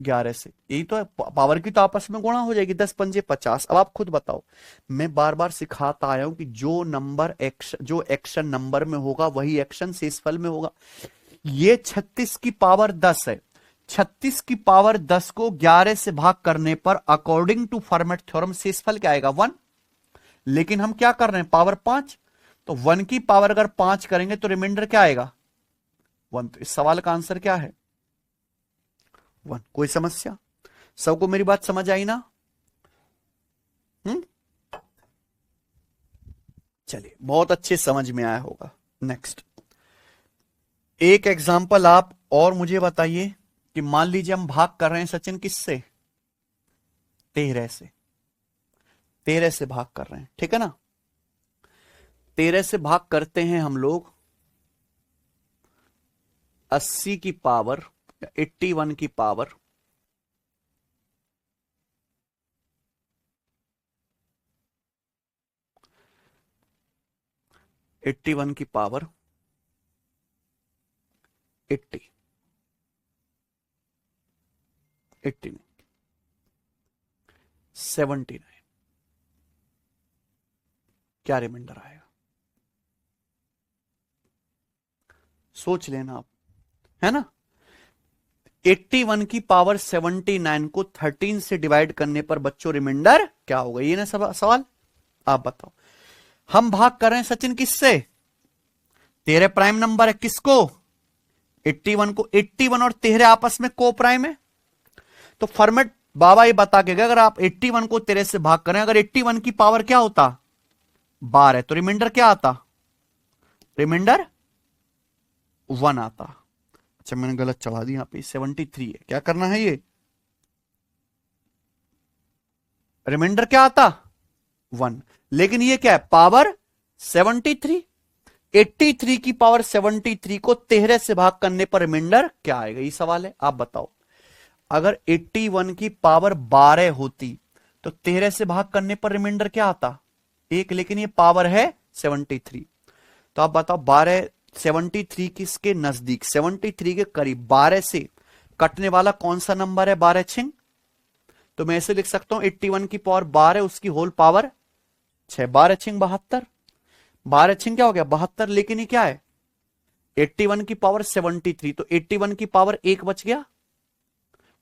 11 से। यही तो है, पावर की तो आपस में गुणा हो जाएगी, 10 पंजे 50। अब आप खुद बताओ, मैं बार बार सिखाता आया हूं कि जो नंबर एक्शन, जो एक्शन नंबर में होगा वही एक्शन शेषफल में होगा। ये 36 की पावर 10 है। 36 की पावर 10 को 11 से भाग करने पर अकॉर्डिंग टू फॉर्मेट थ्योरम शेषफल क्या आएगा? 1। लेकिन हम क्या कर रहे हैं? पावर 5। तो 1 की पावर अगर 5 करेंगे तो रिमाइंडर क्या आएगा? 1। तो इस सवाल का आंसर क्या है? 1। कोई समस्या? सबको मेरी बात समझ आई ना? चलिए, बहुत अच्छे समझ में आया होगा। नेक्स्ट एक एग्जांपल आप और मुझे बताइए कि मान लीजिए हम भाग कर रहे हैं सचिन किससे? 13 से। 13 से भाग कर रहे हैं, ठीक है ना? 13 से भाग करते हैं हम लोग 80 की पावर 81 की पावर 81 की पावर 80 89 79। क्या रिमाइंडर आएगा? सोच लेना आप, है ना? 81 की पावर 79 को 13 से डिवाइड करने पर बच्चों रिमाइंडर क्या होगा? ये ना सवाल। आप बताओ, हम भाग कर रहे हैं सचिन किससे? 13 प्राइम नंबर है, किसको? 81 को। 81 और 13 आपस में को प्राइम है। तो फॉर्मेट बाबा ये बता के गए, अगर आप 81 को 13 से भाग करें, अगर 81 की पावर क्या होता? 12 है, तो रिमाइंडर क्या आता? रिमाइंडर 1 आता। अच्छा मैंने गलत चढ़ा दी यहाँ पे, 73 है। क्या करना है ये, रिमाइंडर क्या आता 1, लेकिन ये क्या है पावर 73। 83 की पावर 73 को 13 से भाग करने पर रिमाइंडर क्या आएगा, ये सवाल है। आप बताओ, अगर 81 की पावर 12 होती तो 13 से भाग करने पर रिमाइंडर क्या आता 1, लेकिन ये पावर है 73। तो आप बताओ 12 73 किसके नजदीक, 73 के करीब 12 से कटने वाला कौन सा नंबर है, 12 छिंग। तो मैं ऐसे लिख सकता हूं 81 की पावर 12 उसकी होल पावर 6, 12 छिंग 72। 12 छिंग क्या हो गया 72, लेकिन ये क्या है 81 की पावर 73, तो 81 की पावर 1 बच गया,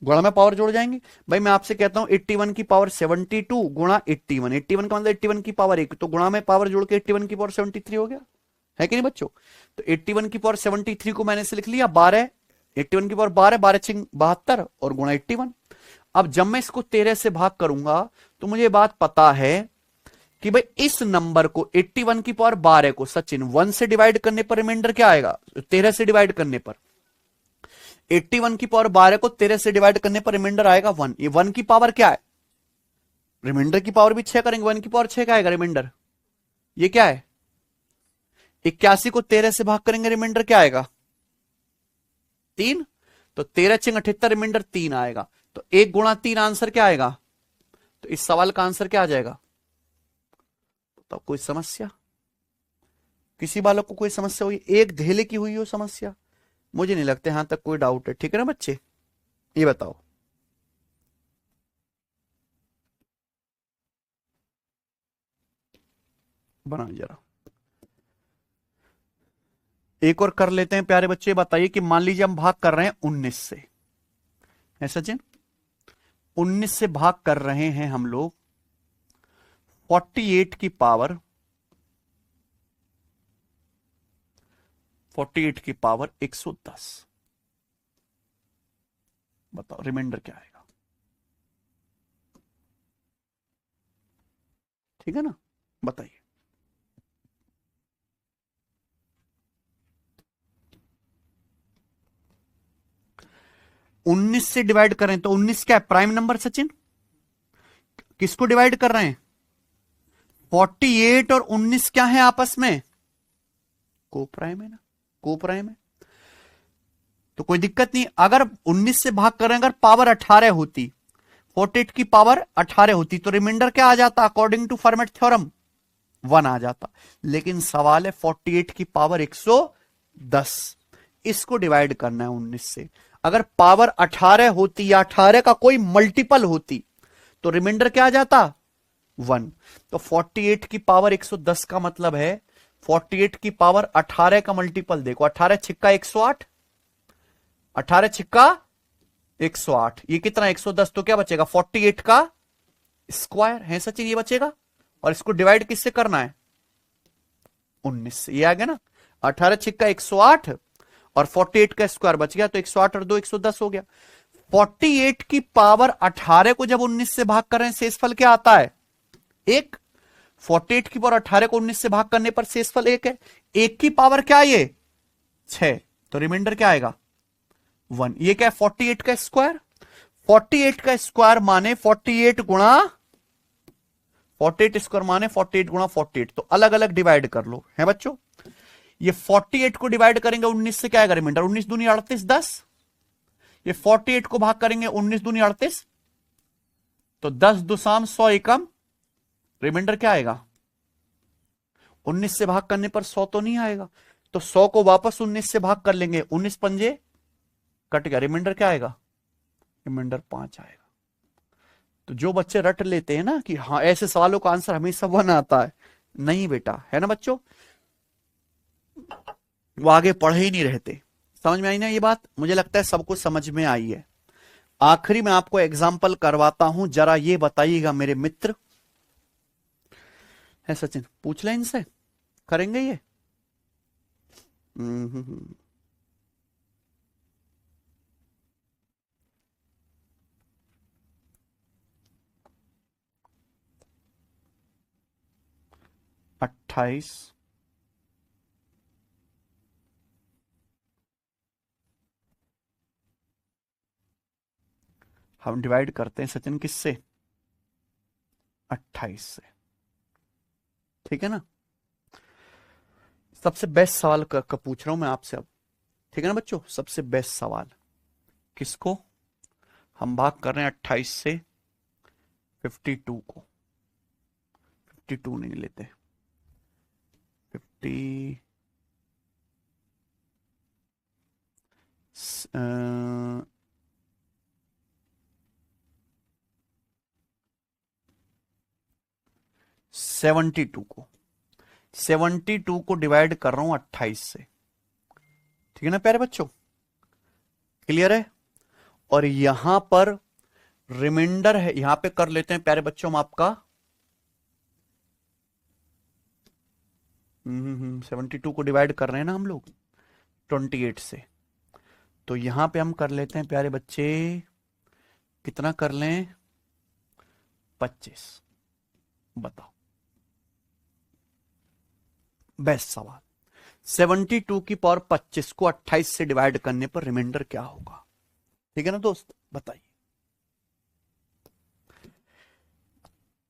गुणा में पावर जोड़ जाएंगे। भाई मैं आपसे कहता हूं 81 की पावर 72 गुणा 81, 81 का मतलब 81 की पावर 1, तो गुणा में पावर जोड़ के 81 की पावर 73 हो गया, है कि नहीं बच्चों। तो 81 की पावर 73 को मैंने से लिख लिया 12, 81 की पावर 12, 12 छिंग 72 और गुणा 81। अब जब मैं इसको 13 से भाग करूंगा तो मुझे बात पता है कि भाई इस नंबर को 81 की पावर 12 को सचिन 1 से डिवाइड करने पर रिमाइंडर क्या आएगा, 13 से डिवाइड करने पर 81 की पावर 12 को 13 से डिवाइड करने पर रिमाइंडर आएगा 1। ये 1 की पावर क्या है, रिमाइंडर की पावर भी 6 करेंगे, 1 की पावर 6 का आएगा रिमाइंडर, ये क्या है 81 को 13 से भाग करेंगे रिमाइंडर क्या आएगा 3, तो 13 छिंग 78 रिमाइंडर 3 आएगा। तो 1 गुणा 3 आंसर क्या आएगा, तो इस सवाल का आंसर क्या आ जाएगा। तो कोई समस्या, किसी बालक को कोई समस्या हुई, एक धेले की हुई हो समस्या, मुझे नहीं लगता यहां तक कोई डाउट है, ठीक है ना बच्चे, ये बताओ। बना जरा, एक और कर लेते हैं प्यारे बच्चे। बताइए कि मान लीजिए हम भाग कर रहे हैं 19 से, है सचिन, 19 से भाग कर रहे हैं हम लोग 48 की पावर 110। बताओ रिमाइंडर क्या आएगा, ठीक है ना, बताइए। 19 से डिवाइड करें तो 19 क्या है प्राइम नंबर सचिन, किसको डिवाइड कर रहे हैं 48 और 19 क्या है आपस में को प्राइम है ना, को प्राइम है, तो कोई दिक्कत नहीं। अगर 19 से भाग करें, अगर पावर 18 होती, 48 की पावर 18 होती तो रिमाइंडर क्या आ जाता अकॉर्डिंग टू फॉर्मेट थ्योरम 1 आ जाता। लेकिन सवाल है 48 की पावर 110, इसको डिवाइड करना है 19 से। अगर पावर 18 होती या 18 का कोई मल्टीपल होती तो रिमाइंडर क्या आ जाता 1। तो 48 की पावर 110 का मतलब है 48 की पावर 18 का मल्टीपल देखो, 18 छिक्का 108, 18 छिक्का 108, ये कितना 110, तो क्या बचेगा 48 का स्क्वायर है सचिन, ये बचेगा। और इसको डिवाइड किससे करना है 19 से, ये आ गया ना, 18 छिक्का 108 और 48 का स्क्वायर बच गया, तो 108 और 2 110 हो गया। 48 की पावर 18 को जब 19 से भाग कर रहे हैं शेषफल क्या आता है 1। 48 की पावर 18 को 19 से भाग करने पर शेषफल 1 है, 1 की पावर क्या है ये 6, तो रिमाइंडर क्या आएगा 1। ये क्या है 48 का स्क्वायर, 48 का स्क्वायर माने 48 गुणा 48 स्क्वायर माने 48 गुणा 48, तो अलग अलग डिवाइड कर लो है बच्चों। ये 48 को डिवाइड करेंगे 19 से क्या आएगा रिमाइंडर, 19 दूनी 38 10, ये 48 को भाग करेंगे 19 दूनी 38, तो 10 दुसाम 100 एकम, रिमाइंडर क्या आएगा 19 से भाग करने पर 100 तो नहीं आएगा, तो 100 को वापस 19 से भाग कर लेंगे, 19 पंजे कट गया, रिमाइंडर क्या आएगा रिमाइंडर 5 आएगा। तो जो बच्चे रट लेते हैं ना कि हाँ ऐसे सवालों का आंसर हमेशा 1 आता है, नहीं बेटा, है ना बच्चों, वो आगे पढ़े ही नहीं रहते। समझ में आई ना ये बात, मुझे लगता है सबको समझ में आई है। आखिरी में आपको एग्जाम्पल करवाता हूं, जरा ये बताइएगा मेरे मित्र, है सचिन पूछ ले इनसे, करेंगे ये 28 हम डिवाइड करते हैं सचिन किससे? 28 से। ठीक है ना? सबसे बेस्ट सवाल का पूछ रहा हूं मैं आपसे अब। ठीक है ना बच्चों? सबसे बेस्ट सवाल किसको? हम भाग कर रहे हैं 28 से 52 को। 52 नहीं लेते, 50 72 को। 72 को डिवाइड कर रहा हूं 28 से। ठीक है ना प्यारे बच्चों? क्लियर है? और यहां पर रिमाइंडर है, यहां पे कर लेते हैं प्यारे बच्चों हम आपका 72 को डिवाइड कर रहे हैं ना हम लोग 28 से, तो यहां पे हम कर लेते हैं प्यारे बच्चे, कितना कर लें? 25। बताओ, बेस्ट सवाल। 72 की पावर 25 को 28 से डिवाइड करने पर रिमाइंडर क्या होगा? ठीक है ना दोस्त? बताइए।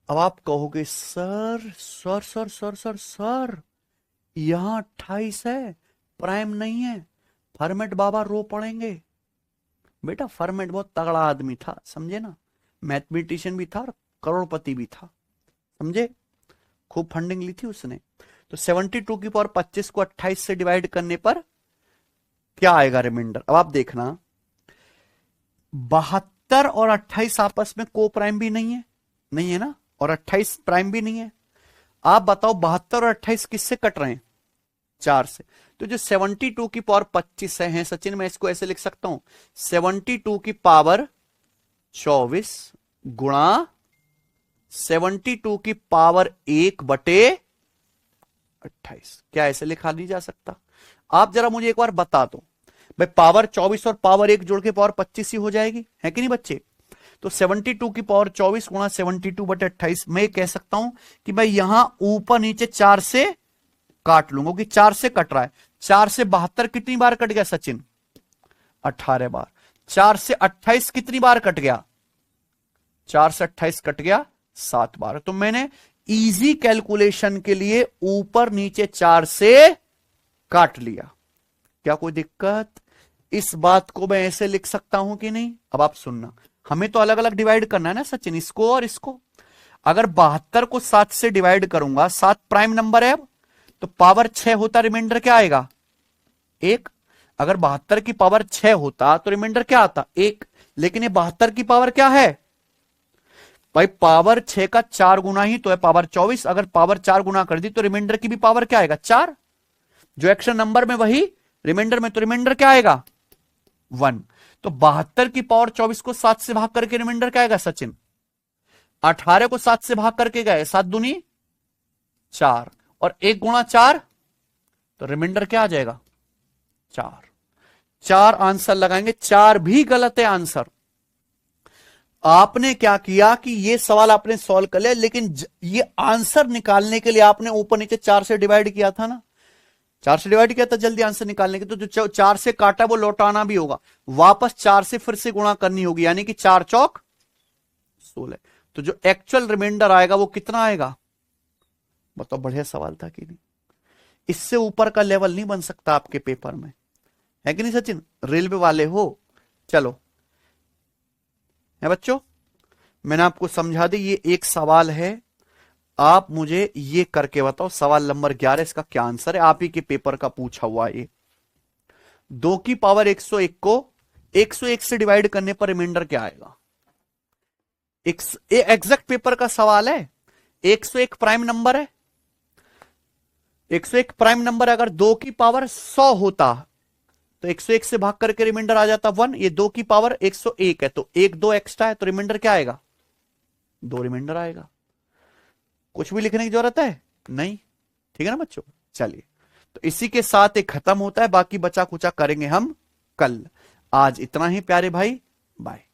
अब आप कहोगे sir sir sir sir sir sir यहां 28 है, प्राइम नहीं है, फर्मेट बाबा रो पड़ेंगे। बेटा फर्मेट बहुत तगड़ा आदमी था, समझे ना? मैथमेटिशियन भी था और करोड़पति भी था, समझे? खूब फंडिंग ली थी उसने। तो 72 की पावर 25 को 28 से डिवाइड करने पर क्या आएगा रिमाइंडर? अब आप देखना, 72 और 28 आपस में को प्राइम भी नहीं है, नहीं है ना? और 28 प्राइम भी नहीं है। आप बताओ 72 और 28 किससे कट रहे हैं? 4 से। तो जो 72 की पावर 25 है सचिन, मैं इसको ऐसे लिख सकता हूं, 72 की पावर 24 गुणा 72 की पावर 1/28। क्या ऐसे लिखा नहीं जा सकता? आप जरा मुझे एक बार बता दो भाई, पावर 24 और पावर 1 जोड़ के पावर 25 ही हो जाएगी, है कि नहीं बच्चे? तो 72 की पावर 24 गुणा 72/28, मैं कह सकता हूं कि भाई यहां ऊपर नीचे 4 से काट लूंगा, कि 4 से कट रहा है। 4 से 72 कितनी बार कट गया सचिन? 18 बार। 4 से 28 कितनी बार कट गया? 4 से 28 कट गया 7 बार। तो मैंने इजी कैलकुलेशन के लिए ऊपर नीचे 4 से काट लिया। क्या कोई दिक्कत? इस बात को मैं ऐसे लिख सकता हूं कि नहीं? अब आप सुनना, हमें तो अलग अलग डिवाइड करना है ना सचिन, इसको और इसको। अगर 72 को 7 से डिवाइड करूंगा, 7 प्राइम नंबर है अब, तो पावर 6 होता, रिमाइंडर क्या आएगा? 1। अगर 72 की पावर 6 होता तो रिमाइंडर क्या आता? 1। लेकिन ये 72 की पावर क्या है भाई? पावर 6 का 4 गुना ही तो है पावर 24। अगर पावर 4 गुना कर दी तो रिमाइंडर की भी पावर क्या आएगा? 4। जो एक्शन नंबर में वही रिमाइंडर में, तो रिमाइंडर क्या आएगा? 1। तो 72 की पावर 24 को 7 से भाग करके रिमाइंडर क्या आएगा सचिन? 18 को 7 से भाग करके गए, 7 दूनी 4 और 1 गुणा 4, तो रिमाइंडर क्या आ जाएगा? 4। 4 आंसर लगाएंगे, 4 भी गलत है आंसर। आपने क्या किया कि ये सवाल आपने सॉल्व कर लिया, लेकिन ये आंसर निकालने के लिए आपने ऊपर नीचे 4 से डिवाइड किया था ना, 4 से डिवाइड किया था जल्दी आंसर निकालने के। तो जो 4 से काटा वो लौटाना भी होगा, वापस 4 से फिर से गुणा करनी होगी, यानी कि 4 चौक 16। तो जो एक्चुअल रिमाइंडर आएगा वो कितना आएगा? बताओ, बढ़िया सवाल था कि नहीं? इससे ऊपर का लेवल नहीं बन सकता आपके पेपर में, है कि नहीं सचिन? रेलवे वाले हो। चलो है बच्चों, मैंने आपको समझा दी। ये एक सवाल है, आप मुझे ये करके बताओ, सवाल नंबर 11, इसका क्या आंसर है? आप ही के पेपर का पूछा हुआ ये। 2 की पावर 101 को 101 से डिवाइड करने पर रिमाइंडर क्या आएगा? एग्जैक्ट पेपर का सवाल है। 101 प्राइम नंबर है, 101 प्राइम नंबर। अगर 2 की पावर 100 होता तो 101 से भाग करके रिमाइंडर आ जाता 1। ये 2 की पावर 101 है, तो 1 2 एक्स्ट्रा है, तो रिमाइंडर क्या आएगा? 2 रिमाइंडर आएगा। कुछ भी लिखने की जरूरत है नहीं, ठीक है ना बच्चों? चलिए, तो इसी के साथ एक खत्म होता है, बाकी बचा कुचा करेंगे हम कल। आज इतना ही प्यारे भाई, बाय।